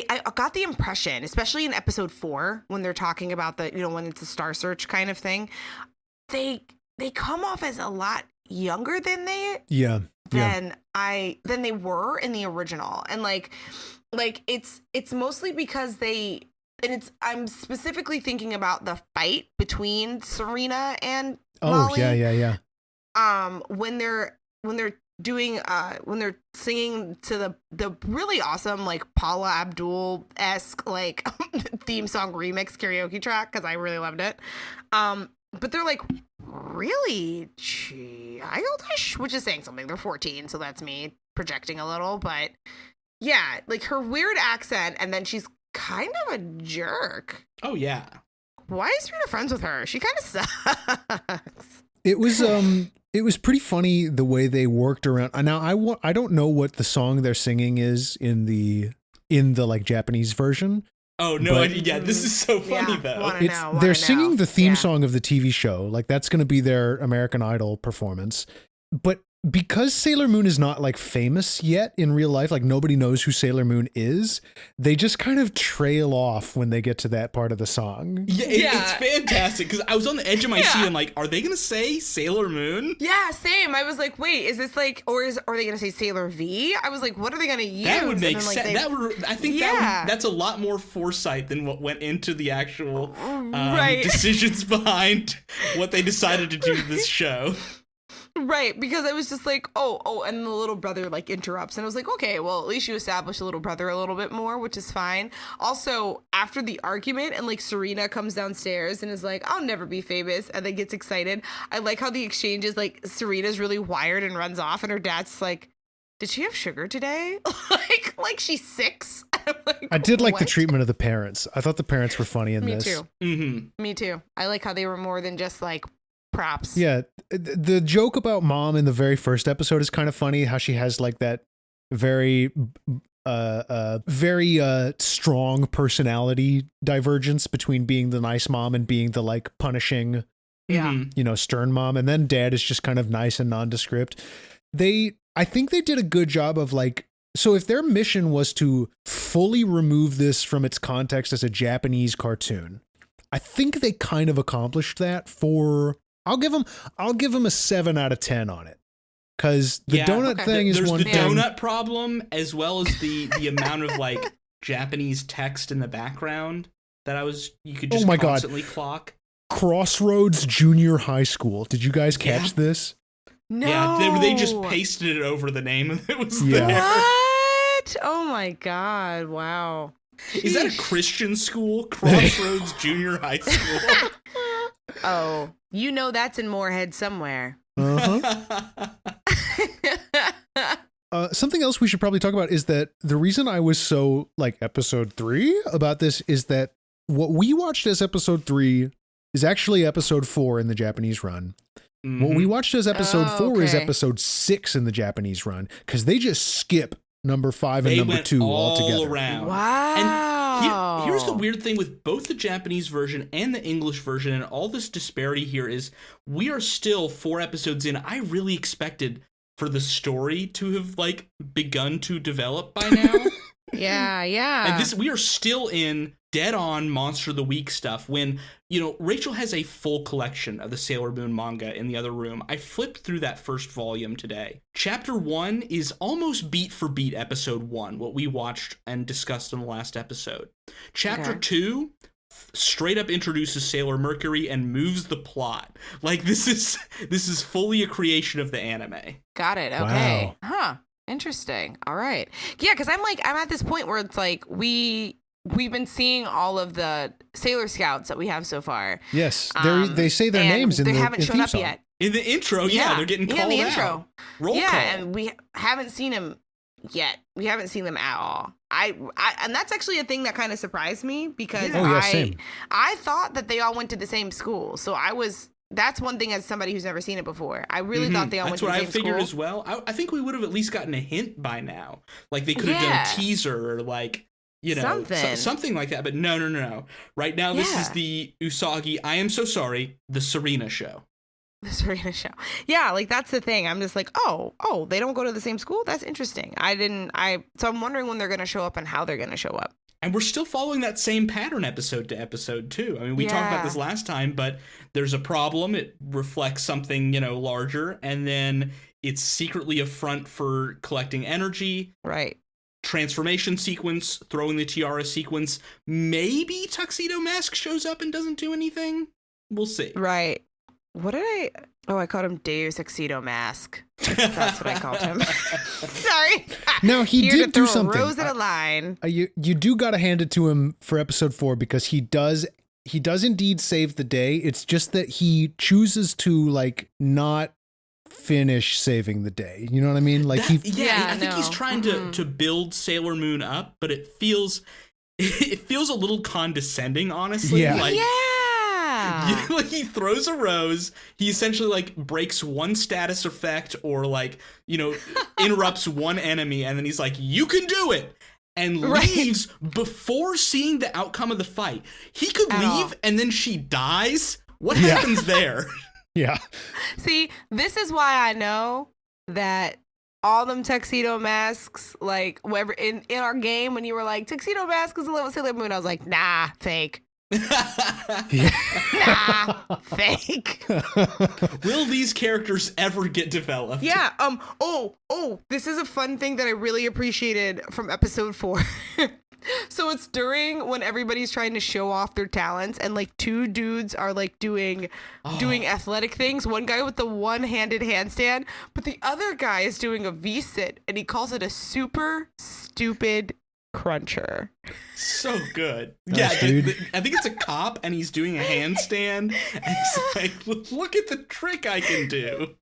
I got the impression, especially in episode 4, when they're talking about when it's a Star Search kind of thing, they come off as a lot younger than they than they were in the original, and like it's mostly because I'm specifically thinking about the fight between Serena and Molly. When they're doing when they're singing to the really awesome like Paula Abdul-esque like theme song remix karaoke track, because I really loved it, but they're like really childish, which is saying something. They're 14, so that's me projecting a little, but yeah, like her weird accent, and then she's kind of a jerk. Oh yeah, why is Serena friends with her? She kind of sucks. It was pretty funny the way they worked around. Now I don't know what the song they're singing is in the like Japanese version. Oh no! This is so funny though. They're singing the theme song of the TV show. Like that's going to be their American Idol performance. But because Sailor Moon is not like famous yet in real life, like nobody knows who Sailor Moon is, they just kind of trail off when they get to that part of the song. It's fantastic, because I was on the edge of my seat and like, are they gonna say Sailor Moon? Yeah, same. I was like, wait, is this like, are they gonna say Sailor V? I was like, what are they gonna use? That would make sense. That's a lot more foresight than what went into the actual decisions behind what they decided to do to this show. Right, because I was just like, oh, and the little brother like interrupts, and I was like, okay, well, at least you established the little brother a little bit more, which is fine. Also, after the argument, and like Serena comes downstairs and is like, I'll never be famous, and then gets excited. I like how the exchange is like, Serena's really wired and runs off, and her dad's like, did she have sugar today? like she's 6. Like, I did like the treatment of the parents. I thought the parents were funny in this. Me too. Mm-hmm. Me too. I like how they were more than just like props. Yeah, the joke about mom in the very first episode is kind of funny, how she has like that very strong personality divergence between being the nice mom and being the like punishing stern mom, and then dad is just kind of nice and nondescript. I think they did a good job of like, so if their mission was to fully remove this from its context as a Japanese cartoon, I think they kind of accomplished that. I'll give them a 7 out of 10 on it, because the donut thing is one thing. There's the donut problem, as well as the amount of like Japanese text in the background that you could just constantly clock. Crossroads Junior High School. Did you guys catch this? No. Yeah, they just pasted it over the name, and it was there. What? Oh my God! Wow. Is that a Christian school? Crossroads Junior High School. Oh, that's in Moorhead somewhere. Uh-huh. something else we should probably talk about is that the reason I was so like episode 3 about this is that what we watched as episode 3 is actually episode 4 in the Japanese run. Mm-hmm. What we watched as episode 4 is episode 6 in the Japanese run, because they just skip number 5 and number 2 altogether. Around. Wow. And here's the weird thing with both the Japanese version and the English version, and all this disparity here is we are still 4 episodes in. I really expected for the story to have like begun to develop by now. Yeah. And we are still in dead on Monster of the Week stuff when, Rachel has a full collection of the Sailor Moon manga in the other room. I flipped through that first volume today. Chapter 1 is almost beat for beat episode 1, what we watched and discussed in the last episode. Chapter 2 straight up introduces Sailor Mercury and moves the plot. Like this is fully a creation of the anime. Got it. Okay. Wow. Huh. Interesting. All right. Yeah, because I'm at this point where it's like we've been seeing all of the Sailor Scouts that we have so far. Yes, they say their names in the they haven't shown up song. yet. In the intro, they're getting called out. In the intro. Roll call. And we haven't seen him yet. We haven't seen them at all. And that's actually a thing that kind of surprised me because same. I thought that they all went to the same school. So that's one thing as somebody who's never seen it before. I really thought they all went to the same school. That's what I figured as well. I think we would have at least gotten a hint by now. Like they could have done a teaser or like, something like that. But no. Right now, this is the Usagi, I am so sorry, the Serena show. The Serena show. Yeah, like that's the thing. I'm just like, oh, they don't go to the same school? That's interesting. So I'm wondering when they're going to show up and how they're going to show up. And we're still following that same pattern episode to episode too. I mean, we talked about this last time, but there's a problem. It reflects something, larger, and then it's secretly a front for collecting energy. Right. Transformation sequence, throwing the tiara sequence. Maybe Tuxedo Mask shows up and doesn't do anything. We'll see. Right. What did I called him Deus Tuxedo Mask. That's what I called him. Sorry. Now he Here did to do throw something. A rose in a line. You do got to hand it to him for episode 4 because he does indeed save the day. It's just that he chooses to like not finish saving the day. You know what I mean? Like I think he's trying to build Sailor Moon up, but it feels a little condescending, honestly. Yeah. Like, like he throws a rose, he essentially like breaks one status effect or like, interrupts one enemy, and then he's like, you can do it, and leaves before seeing the outcome of the fight. He could leave and then she dies. What happens there? Yeah. See, this is why I know that all them Tuxedo Masks, like whoever in our game when you were like, Tuxedo Mask is a little Sailor Moon, I was like, nah, fake. Nah, fake. Will these characters ever get developed? Yeah. This is a fun thing that I really appreciated from episode 4. So it's during when everybody's trying to show off their talents, and like 2 dudes are like doing athletic things. One guy with the one-handed handstand, but the other guy is doing a V-sit, and he calls it a super stupid cruncher. So good. Nice, dude. I think it's a cop, and he's doing a handstand, and he's like, look at the trick I can do.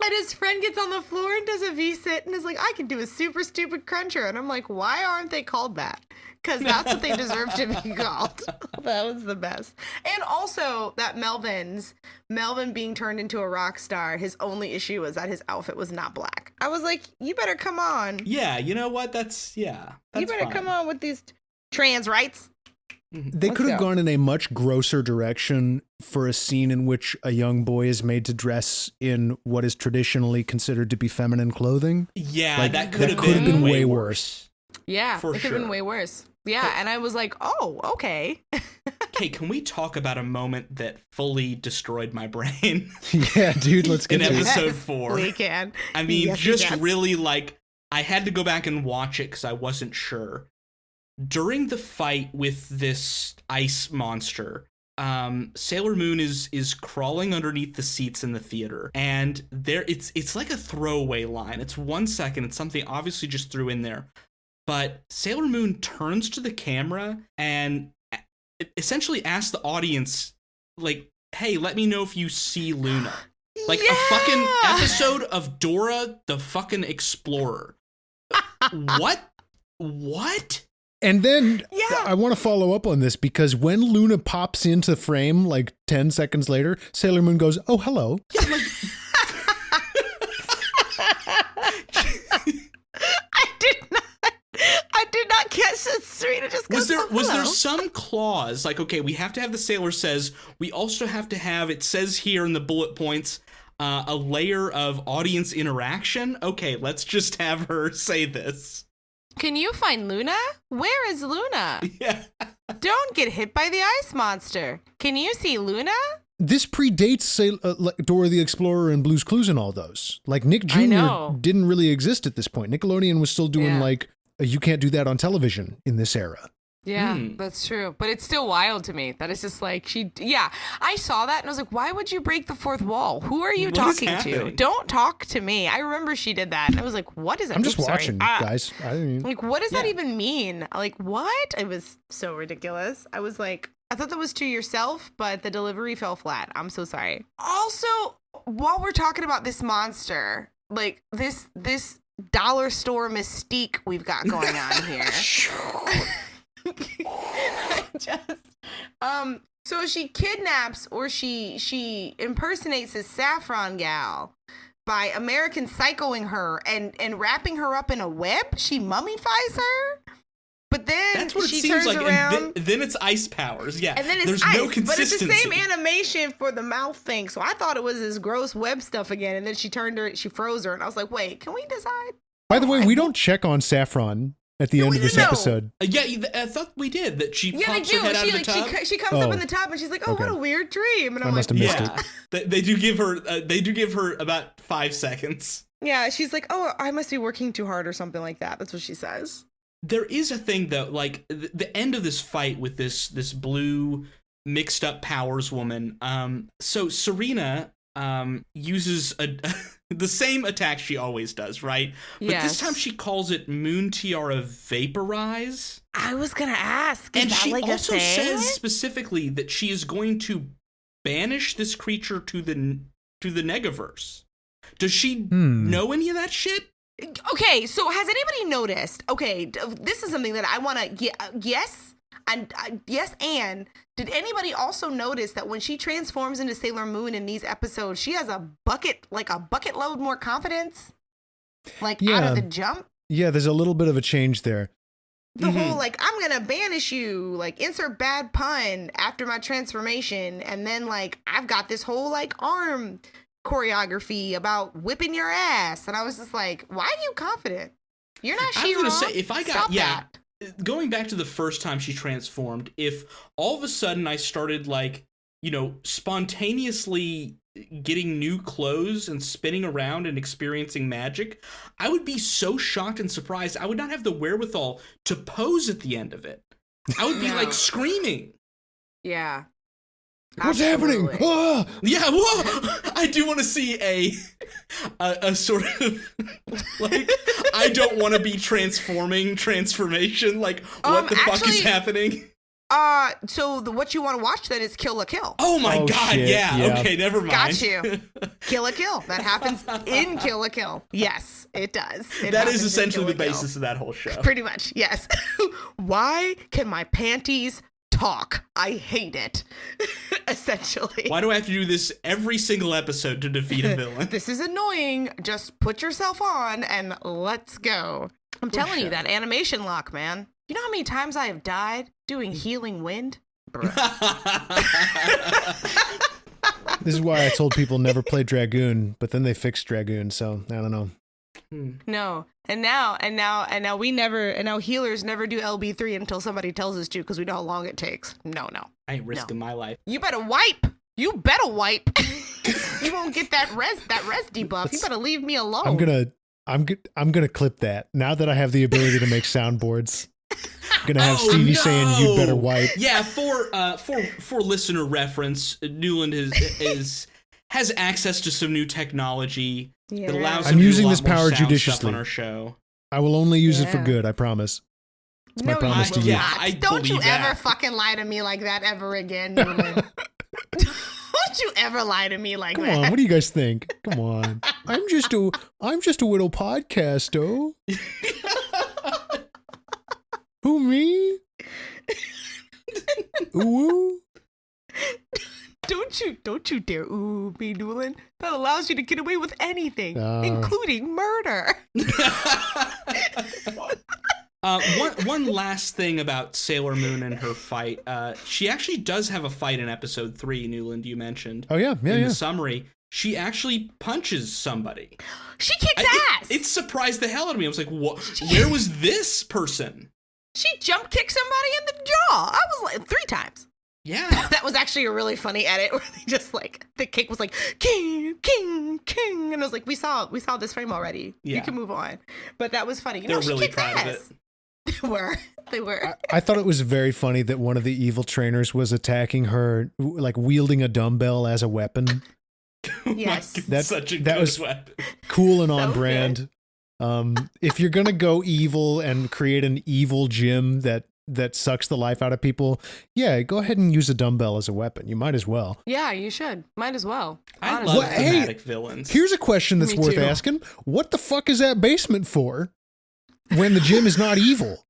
And his friend gets on the floor and does a V-sit and is like, I can do a super stupid cruncher. And I'm like, why aren't they called that? Because that's what they deserve to be called. That was the best. And also that Melvin being turned into a rock star, his only issue was that his outfit was not black. I was like, you better come on. Yeah, you know what? That's you better come on with these trans rights. They could have gone in a much grosser direction for a scene in which a young boy is made to dress in what is traditionally considered to be feminine clothing. Yeah, like, that could have been way worse. Yeah, for it could have been way worse. Yeah, and I was like, oh, okay. Okay, can we talk about a moment that fully destroyed my brain? Yeah, dude, let's get in to episode 4. We can. I mean, really like, I had to go back and watch it because I wasn't sure. During the fight with this ice monster, Sailor Moon is crawling underneath the seats in the theater, and it's like a throwaway line. It's 1 second. It's something obviously just threw in there, but Sailor Moon turns to the camera and essentially asks the audience, like, "Hey, let me know if you see Luna." Like a fucking episode of Dora the fucking Explorer. What? And then Yeah. I want to follow up on this because when Luna pops into frame like 10 seconds later, Sailor Moon goes, "Oh, hello." Yeah, like I did not catch that. Serena just goes, was there some clause like, okay, we have to have the sailor says, we also have to have, it says here in the bullet points, a layer of audience interaction? Okay, let's just have her say this. Can you find Luna? Where is Luna? Yeah. Don't get hit by the ice monster. Can you see Luna? This predates like Dora the Explorer and Blue's Clues and all those. Like Nick I Jr. know. didn't really exist at this point. Nickelodeon was still doing Yeah. like, you can't do that on television in this era. Yeah, that's true. But it's still wild to me that it's just like I saw that and I was like, why would you break the fourth wall? Who are you What is talking to? happening? Don't talk to me. I remember she did that. And I was like, what is that? I'm just Oops, sorry. watching, guys. I mean, Like, what does that Yeah. even mean? Like, what? It was so ridiculous. I was like, I thought that was to yourself, but the delivery fell flat. I'm so sorry. Also, while we're talking about this monster, like this dollar store mystique we've got going on here. I just, so she kidnaps or she impersonates this saffron gal by American Psychoing her and wrapping her up in a web. She mummifies her. But then That's what it she seems turns like. around. And then it's ice powers. Yeah. And then it's There's ice, no but consistency. it's the same animation for the mouth thing. So I thought it was this gross web stuff again. And then she froze her. And I was like, wait, can we decide? by the way, we don't check on Saffron at the end of this no. episode. Yeah, I thought we did. That she Yeah, they pops do. her head out She of the tub. she comes up Oh. in the tub and she's like, oh, Okay. what a weird dream. And I I'm must like, have missed Yeah, it. they do give her. They do give her about 5 seconds. yeah, she's like, oh, I must be working too hard or something like that. That's what she says. There is a thing though, like the end of this fight with this blue mixed up powers woman. So Serena uses the same attack she always does, right? But this time she calls it Moon Tiara Vaporize. I was gonna ask, is And that she like also a thing? says specifically that she is going to banish this creature to the Negaverse. Does she know any of that shit? Okay, so has anybody noticed? Okay, this is something that I want to yes, and did anybody also notice that when she transforms into Sailor Moon in these episodes, she has a bucket load more confidence, out Yeah. of the jump? Yeah, there's a little bit of a change there. The whole like, I'm gonna banish you, like insert bad pun after my transformation, and then like I've got this whole like arm choreography about whipping your ass, and I was just like, why are you confident? You're not I was gonna She-Ra. say, if I got Stop that. going back to the first time she transformed, if all of a sudden I started like, spontaneously getting new clothes and spinning around and experiencing magic, I would be so shocked and surprised. I would not have the wherewithal to pose at the end of it. I would be No. like screaming. Yeah. What's Absolutely. happening? Ah! Yeah, whoa! I do want to see a sort of like, I don't want to be transformation. Like, what the fuck is actually- happening? So what you want to watch then is Kill la Kill. Oh my Oh, god! shit, Yeah. yeah. Okay, never mind. Got you. Kill la Kill. That happens in Kill la Kill. Yes, it does. It That happens is in essentially the Kill la Kill. basis of that whole show. Pretty much, yes. Why can my panties talk? I hate it. Essentially. Why do I have to do this every single episode to defeat a villain? This is annoying. Just put yourself on and let's go. I'm telling you, that animation lock, man. You know how many times I have died doing Healing Wind? Bruh. This is why I told people never play Dragoon, but then they fixed Dragoon, so I don't know. No. And now healers never do LB3 until somebody tells us to, because we know how long it takes. No. I ain't risking my life. You better wipe. You better wipe. You won't get that res debuff. You better leave me alone. I'm gonna clip that. Now that I have the ability to make soundboards, I'm gonna have Stevie saying you better wipe. Yeah, for listener reference, Newland has access to some new technology that allows I'm him to do using a lot this more power sound stuff judiciously. on our show. I will only use it for Yeah. good, I promise. It's my No, promise you to will you. Yeah, not. I Don't you believe ever that. fucking lie to me like that ever again, Newland. Don't you ever lie to me like Come that. on, what do you guys think? Come on. I'm just a little podcasto. Who, me? Ooh. Don't you dare ooh me, Newland. That allows you to get away with anything, including murder. One last thing about Sailor Moon and her fight. She actually does have a fight in episode 3, Newland, you mentioned. Oh, yeah. In the summary, she actually punches somebody. She kicks ass. It surprised the hell out of me. I was like, what? Where was this person? She jump kicked somebody in the jaw. I was like 3 times. Yeah. That was actually a really funny edit where they just like, the kick was like, king, king, king. And I was like, we saw this frame already. Yeah. You can move on. But that was funny. They're really proud of it. They were. I thought it was very funny that one of the evil trainers was attacking her, like wielding a dumbbell as a weapon. Yes. That's such a good weapon. Cool and on brand. If you're going to go evil and create an evil gym that sucks the life out of people, go ahead and use a dumbbell as a weapon. You might as well. Yeah, you should. Might as well. I love thematic villains. Here's a question that's worth asking. What the fuck is that basement for when the gym is not evil?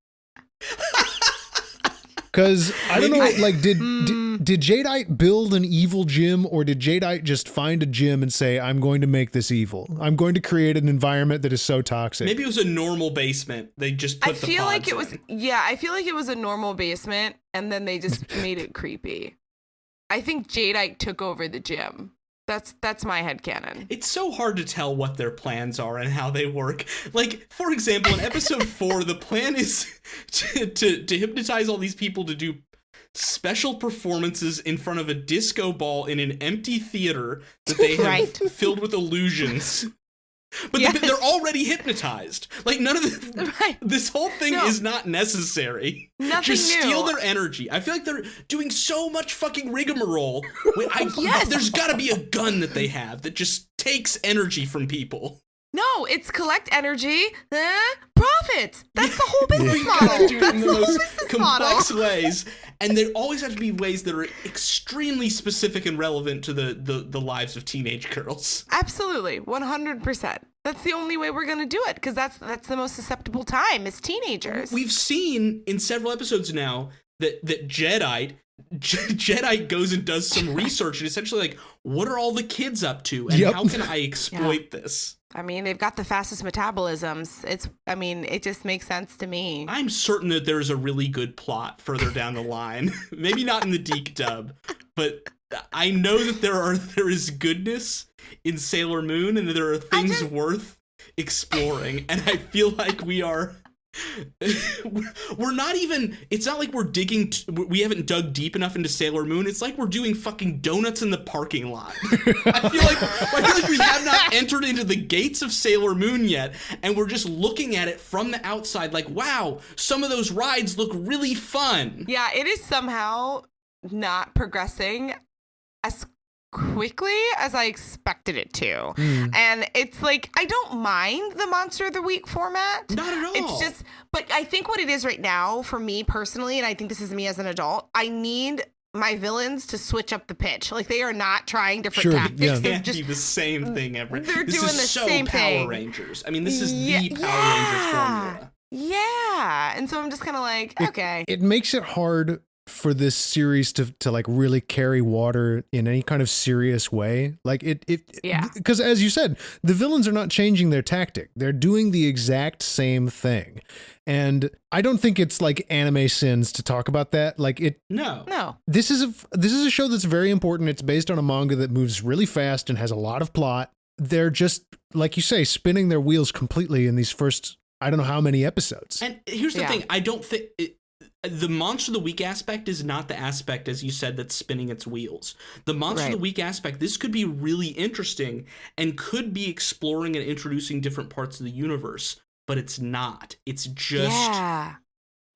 Because I don't know, like, did Jadeite build an evil gym, or did Jadeite just find a gym and say, I'm going to make this evil? I'm going to create an environment that is so toxic. Maybe it was a normal basement. They just put the pods in. I feel like it was a normal basement, and then they just made it creepy. I think Jadeite took over the gym. That's my headcanon. It's so hard to tell what their plans are and how they work. Like, for example, in episode 4, the plan is to hypnotize all these people to do special performances in front of a disco ball in an empty theater that they have filled with illusions. But they're already hypnotized. Like, none of this whole thing is not necessary. Nothing Just new. steal their energy. I feel like they're doing so much fucking rigmarole. There's gotta be a gun that they have that just takes energy from people. No, it's collect energy, profits. That's the whole business model. Do it in the most complex ways, and there always have to be ways that are extremely specific and relevant to the lives of teenage girls. Absolutely, 100%. That's the only way we're gonna do it, because that's the most susceptible time is teenagers. We've seen in several episodes now that Jadeite goes and does some research and essentially like, what are all the kids up to, and how can I exploit this? I mean, they've got the fastest metabolisms. It just makes sense to me. I'm certain that there's a really good plot further down the line. Maybe not in the Deke dub, but I know that there is goodness in Sailor Moon, and that there are things worth exploring. And I feel like we're not even, it's not like we haven't dug deep enough into Sailor Moon. It's like we're doing fucking donuts in the parking lot. I feel like we have not entered into the gates of Sailor Moon yet, and we're just looking at it from the outside like, wow, some of those rides look really fun. Yeah, it is somehow not progressing as quickly as I expected it to. And it's like, I don't mind the Monster of the Week format. Not at all. It's just, but I think what it is right now for me personally, and I think this is me as an adult, I need my villains to switch up the pitch. Like, they are not trying different tactics. Yeah. They're Can't be the same thing ever. They're this doing is the so same Power thing. Rangers. I mean, this is the Power Rangers formula. Yeah. And so I'm just kind of like, okay. It makes it hard for this series to like really carry water in any kind of serious way. Like because as you said, the villains are not changing their tactic. They're doing the exact same thing. And I don't think it's like anime sins to talk about that. Like No. This is a show that's very important. It's based on a manga that moves really fast and has a lot of plot. They're just, like you say, spinning their wheels completely in these first, I don't know how many episodes. And here's the thing. I don't think the Monster of the Week aspect is not the aspect, as you said, that's spinning its wheels. The Monster of the Week aspect, this could be really interesting and could be exploring and introducing different parts of the universe, but it's not. It's just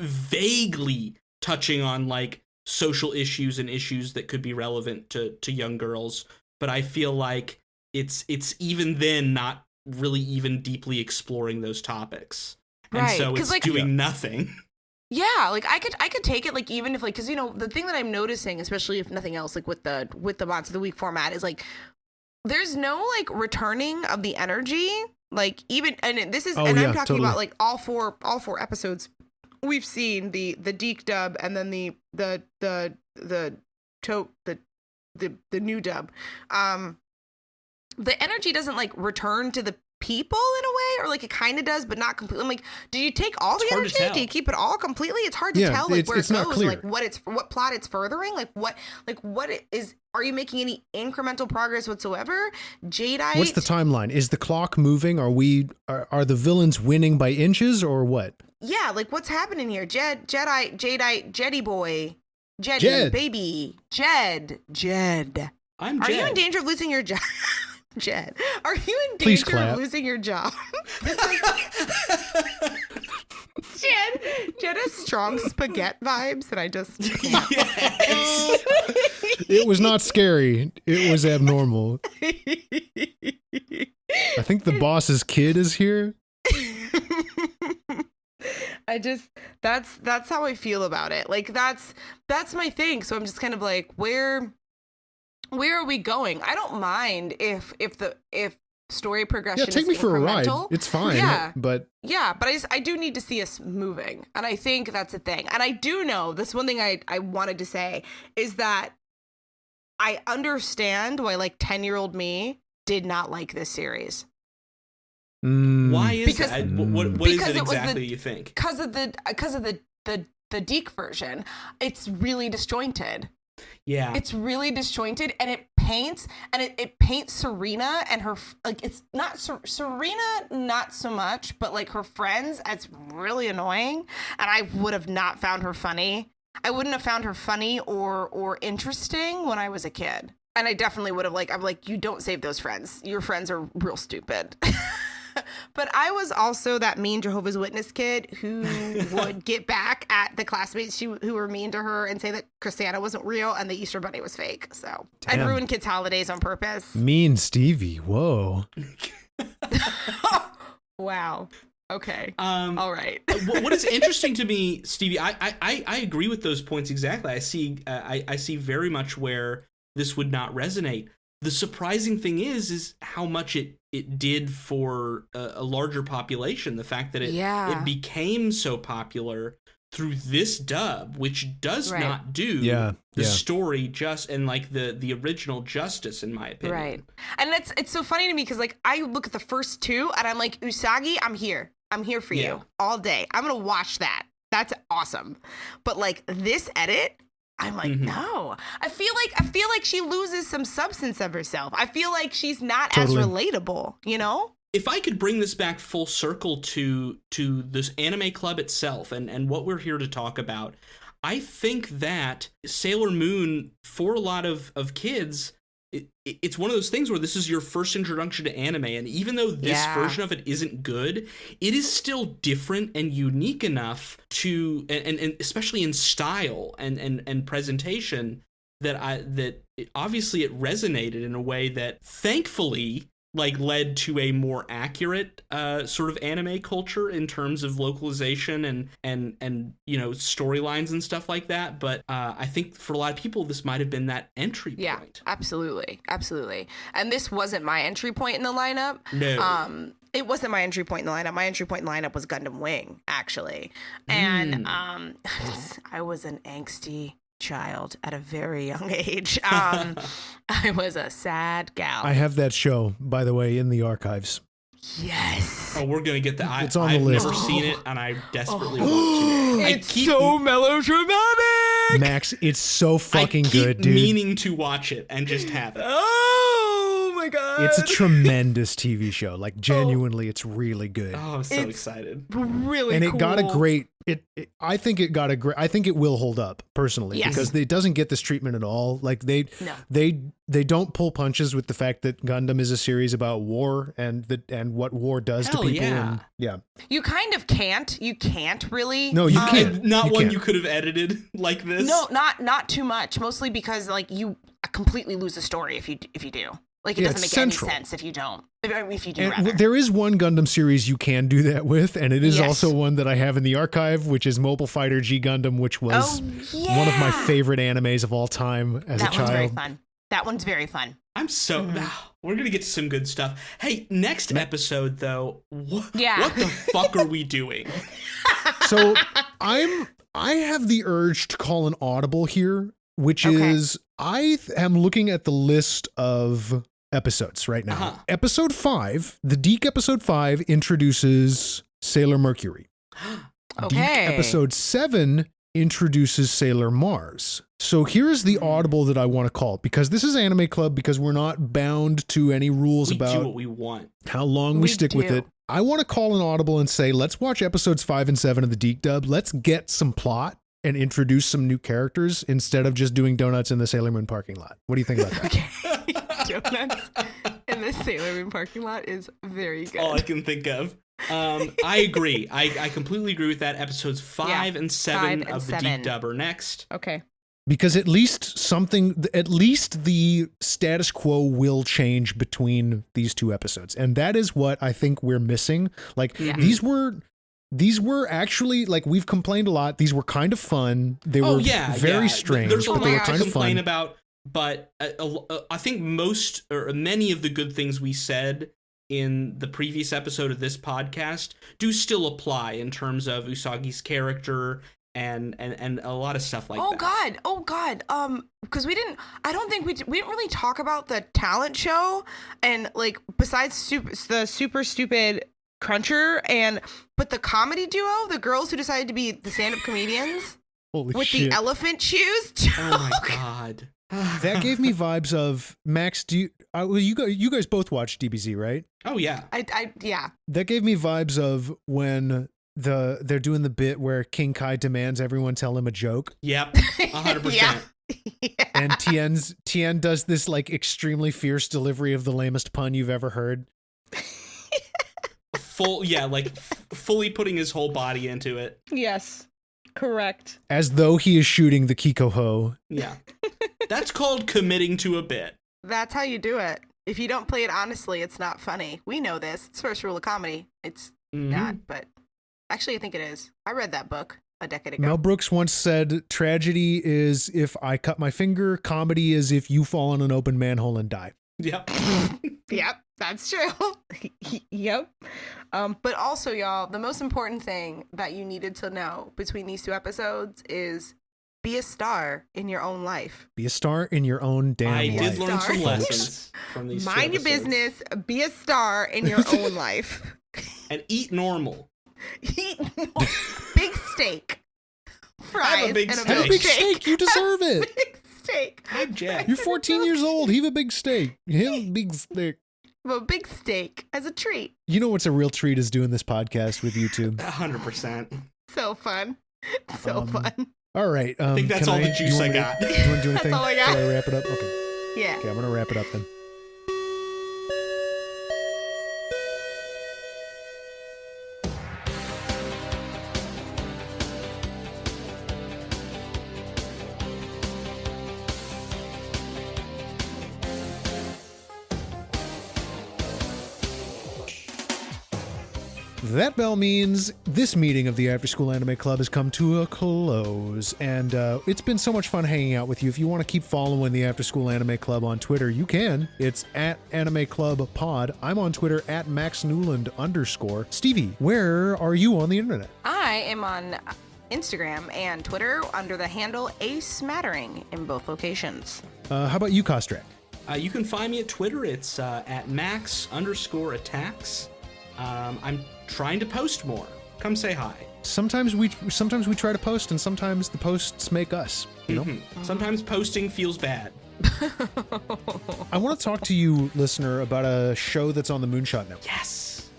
vaguely touching on like social issues and issues that could be relevant to young girls. But I feel like it's even then not really even deeply exploring those topics. And so it's like, doing nothing. Yeah, like I could take it, like, even if, like, because, you know, the thing that I'm noticing, especially if nothing else, like with the Monster of the Week format, is like there's no like returning of the energy, like, even, and this is, I'm talking about like all four episodes we've seen the Deke dub and then the new dub, the energy doesn't like return to the people in a way, or like it kind of does, but not completely. I'm like, do you take all the energy? Do you keep it all completely? It's hard to tell like where it goes, like what plot it's furthering, like what it is. Are you making any incremental progress whatsoever? Jadeite. What's the timeline? Is the clock moving? Are the villains winning by inches or what? Yeah, like what's happening here? Jadeite, Jedi boy, Jed, baby, Jed. I'm Jed. Are you in danger of losing your job? Jed, are you in danger of losing your job? Jed has strong spaghetti vibes, and I just can't. Yes. It was not scary. It was abnormal. I think the boss's kid is here. That's how I feel about it. Like that's my thing. So I'm just kind of like, where are we going? I don't mind if story progression take me is for a ride. incremental. It's fine. But I do need to see us moving, and I think that's a thing. And I do know this one thing I wanted to say is that I understand why like 10-year-old me did not like this series. Why is that? What is it exactly you think? Because of the Deke version, it's really disjointed. Yeah, it's really disjointed, and it paints Serena and her, like, it's not Serena, not so much, but like her friends, it's really annoying, and I would have not found her funny. I wouldn't have found her funny or interesting when I was a kid, and I definitely would have I'm like, you don't save those friends. Your friends are real stupid. But I was also that mean Jehovah's Witness kid who would get back at the classmates who were mean to her and say that Christiana wasn't real and the Easter Bunny was fake. So I'd ruin kids' holidays on purpose. Mean Stevie. Whoa. Wow. Okay. All right. What is interesting to me, Stevie, I agree with those points exactly. I see very much where this would not resonate. The surprising thing is how much it did for a larger population. The fact that it became so popular through this dub, which does not do the story just and like the original justice, in my opinion. Right. And it's so funny to me because like I look at the first two and I'm like, Usagi, I'm here for you all day. I'm gonna watch that. That's awesome. But like this edit, I'm like, no. I feel like she loses some substance of herself. I feel like she's not as relatable, you know? If I could bring this back full circle to this anime club itself and what we're here to talk about, I think that Sailor Moon, for a lot of kids, it's one of those things where this is your first introduction to anime, and even though this version of it isn't good, it is still different and unique enough to, and especially in style and presentation, that obviously it resonated in a way that thankfully like led to a more accurate sort of anime culture in terms of localization and you know, storylines and stuff like that. But I think for a lot of people this might have been that entry point. Yeah, absolutely. And this wasn't my entry point in the lineup. No. It wasn't my entry point in the lineup. My entry point in the lineup was Gundam Wing, actually. And I was an angsty child at a very young age. I was a sad gal. I have that show, by the way, in the archives. Yes. Oh, we're gonna get that. It's on the list. I've never seen it, and I desperately want to. It's so melodramatic. Max, it's so fucking I keep good, dude. Meaning to watch it and just have it. Oh my god. It's a tremendous TV show. Like genuinely, it's really good. Oh, I'm so excited. Really and cool. it got a great I think it will hold up personally because it doesn't get this treatment at all. Like they don't pull punches with the fact that Gundam is a series about war and what war does to people. Yeah. You kind of can't. You can't really. No, you can't. Not one you could have edited like this. No, not too much. Mostly because like you completely lose the story if you do. Like it doesn't make any sense if you don't. If you do, rather. There is one Gundam series you can do that with, and it is also one that I have in the archive, which is Mobile Fighter G Gundam, which was one of my favorite animes of all time as a child. That one's very fun. That one's very fun. I'm so we're gonna get to some good stuff. Hey, next episode though, what the fuck are we doing? So I have the urge to call an audible here, which is I am looking at the list of episodes right now. Episode 5, the Deke episode 5 introduces Sailor Mercury. Deke episode 7 introduces Sailor Mars. So here's the audible that I want to call, because this is Anime Club, because we're not bound to any rules about do what we want, how long we stick with it. I want to call an audible and say, let's watch episodes 5 and 7 of the Deke dub. Let's get some plot and introduce some new characters instead of just doing donuts in the Sailor Moon parking lot. What do you think about that? Okay. Donuts in the Sailor Moon parking lot is very good. All I can think of. I agree. I completely agree with that. Episodes 5 and 7 of the Deke dub are next. Okay. Because at least the status quo will change between these two episodes. And that is what I think we're missing. Like these were actually, like, we've complained a lot. These were kind of fun. They were very strange, There's a but they were lot kind to of fun. complain about, but I think most or many of the good things we said in the previous episode of this podcast do still apply in terms of Usagi's character and a lot of stuff like that. Oh God. Because I don't think we didn't really talk about the talent show, and like besides the super stupid Cruncher but the comedy duo, the girls who decided to be the stand-up comedians with the elephant shoes. Oh my God. That gave me vibes of Max. You guys both watched DBZ, right? Oh yeah. Yeah. That gave me vibes of when they're doing the bit where King Kai demands everyone tell him a joke. Yep. 100%. Yeah. And Tien does this like extremely fierce delivery of the lamest pun you've ever heard. Fully putting his whole body into it. Yes. Correct. As though he is shooting the Kiko-ho. Yeah. That's called committing to a bit. That's how you do it. If you don't play it honestly, it's not funny. We know this. It's first rule of comedy. It's not, but actually I think it is. I read that book a decade ago. Mel Brooks once said, tragedy is if I cut my finger, comedy is if you fall in an open manhole and die. Yep. Yep, that's true. Yep. But also, y'all, the most important thing that you needed to know between these two episodes is be a star in your own life. Be a star in your own damn life. I did learn some lessons from these Mind your business. Be a star in your own life. And eat normal. Eat big steak. Fries. Have a big and steak. Have a big steak. You deserve it. Big steak. I'm Jack. You're 14 years old. Heave a big steak. Heave a big steak. A big steak as a treat. You know what's a real treat is doing this podcast with you two. 100%. So fun. So fun. All right. I think that's all the juice I got. Do you want to do anything That's all I got. before I wrap it up? Okay. Yeah. Okay, I'm going to wrap it up then. That bell means this meeting of the Afterschool Anime Club has come to a close, and it's been so much fun hanging out with you. If you want to keep following the Afterschool Anime Club on Twitter, you can. It's at Anime Club Pod. I'm on Twitter at MaxNewland_. Stevie, where are you on the internet? I am on Instagram and Twitter under the handle A Smattering in both locations. How about you, Kostrak? You can find me at Twitter. It's at Max_attacks. I'm trying to post more. Come say hi. Sometimes we try to post, and sometimes the posts make us. You know. Sometimes posting feels bad. I want to talk to you, listener, about a show that's on the Moonshot Network. Yes.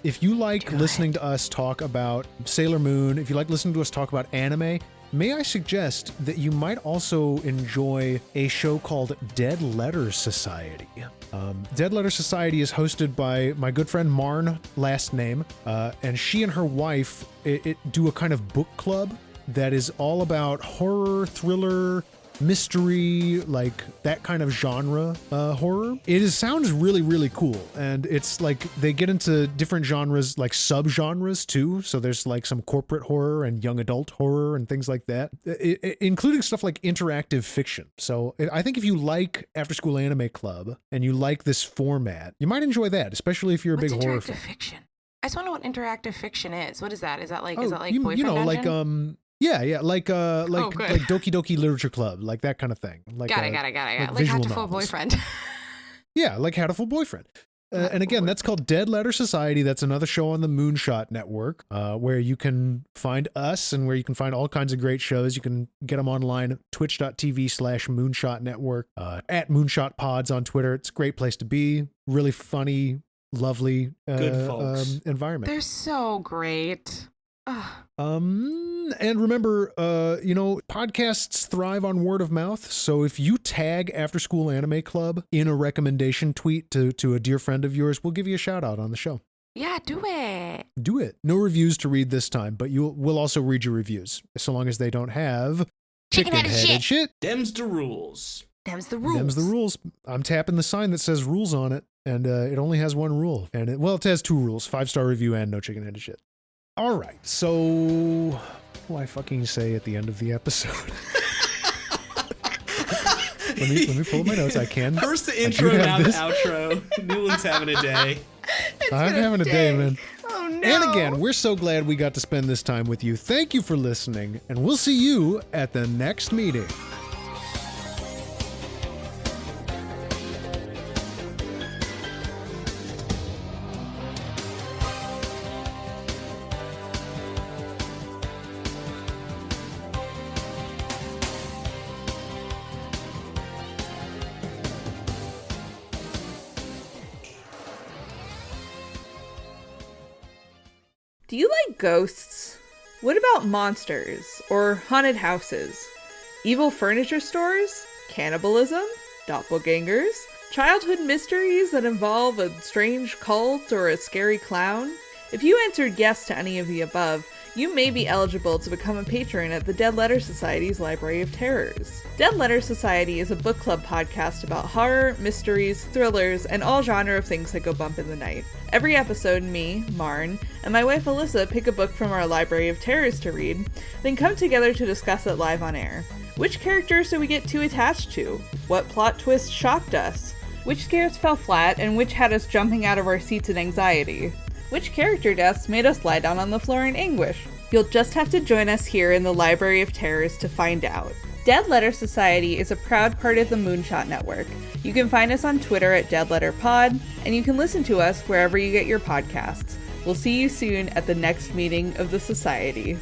If you like listening to us talk about Sailor Moon, if you like listening to us talk about anime, may I suggest that you might also enjoy a show called Dead Letter Society. Dead Letter Society is hosted by my good friend Marn, last name, and she and her wife do a kind of book club that is all about horror, thriller, mystery, like that kind of genre horror. Sounds really, really cool. And it's like they get into different genres, like sub-genres too. So there's like some corporate horror and young adult horror and things like that, including stuff like interactive fiction. So I think if you like After School Anime Club and you like this format, you might enjoy that, especially if you're a big horror fan. Fiction? I just want to know what interactive fiction is. What is that? Is that like like Boyfriend Dungeon? like like Doki Doki Literature Club, like that kind of thing. Like got it. Like Hatoful Boyfriend. Yeah, like Hatoful Boyfriend. And again, that's called Dead Letter Society. That's another show on the Moonshot Network, where you can find us and where you can find all kinds of great shows. You can get them online, twitch.tv/Moonshot Network, at Moonshot Pods on Twitter. It's a great place to be. Really funny, lovely good folks. Environment. They're so great. And remember, podcasts thrive on word of mouth. So if you tag After School Anime Club in a recommendation tweet to a dear friend of yours, we'll give you a shout out on the show. Yeah, do it. Do it. No reviews to read this time, but we'll also read your reviews, so long as they don't have chicken-headed shit. Them's the rules. Them's the rules. Them's the rules. I'm tapping the sign that says rules on it, and it only has one rule. And it has 2 rules: 5-star review and no chicken-headed shit. All right, so what do I fucking say at the end of the episode? let me pull up my notes. I can. First the intro, now the outro. Newland's having a day. I'm having a day, man. Oh, no. And again, we're so glad we got to spend this time with you. Thank you for listening, and we'll see you at the next meeting. Do you like ghosts? What about monsters or haunted houses? Evil furniture stores? Cannibalism? Doppelgangers? Childhood mysteries that involve a strange cult or a scary clown? If you answered yes to any of the above, you may be eligible to become a patron at the Dead Letter Society's Library of Terrors. Dead Letter Society is a book club podcast about horror, mysteries, thrillers, and all genre of things that go bump in the night. Every episode, me, Marn, and my wife Alyssa pick a book from our Library of Terrors to read, then come together to discuss it live on air. Which characters did we get too attached to? What plot twists shocked us? Which scares fell flat, and which had us jumping out of our seats in anxiety? Which character deaths made us lie down on the floor in anguish? You'll just have to join us here in the Library of Terrors to find out. Dead Letter Society is a proud part of the Moonshot Network. You can find us on Twitter at Dead Letter Pod, and you can listen to us wherever you get your podcasts. We'll see you soon at the next meeting of the Society.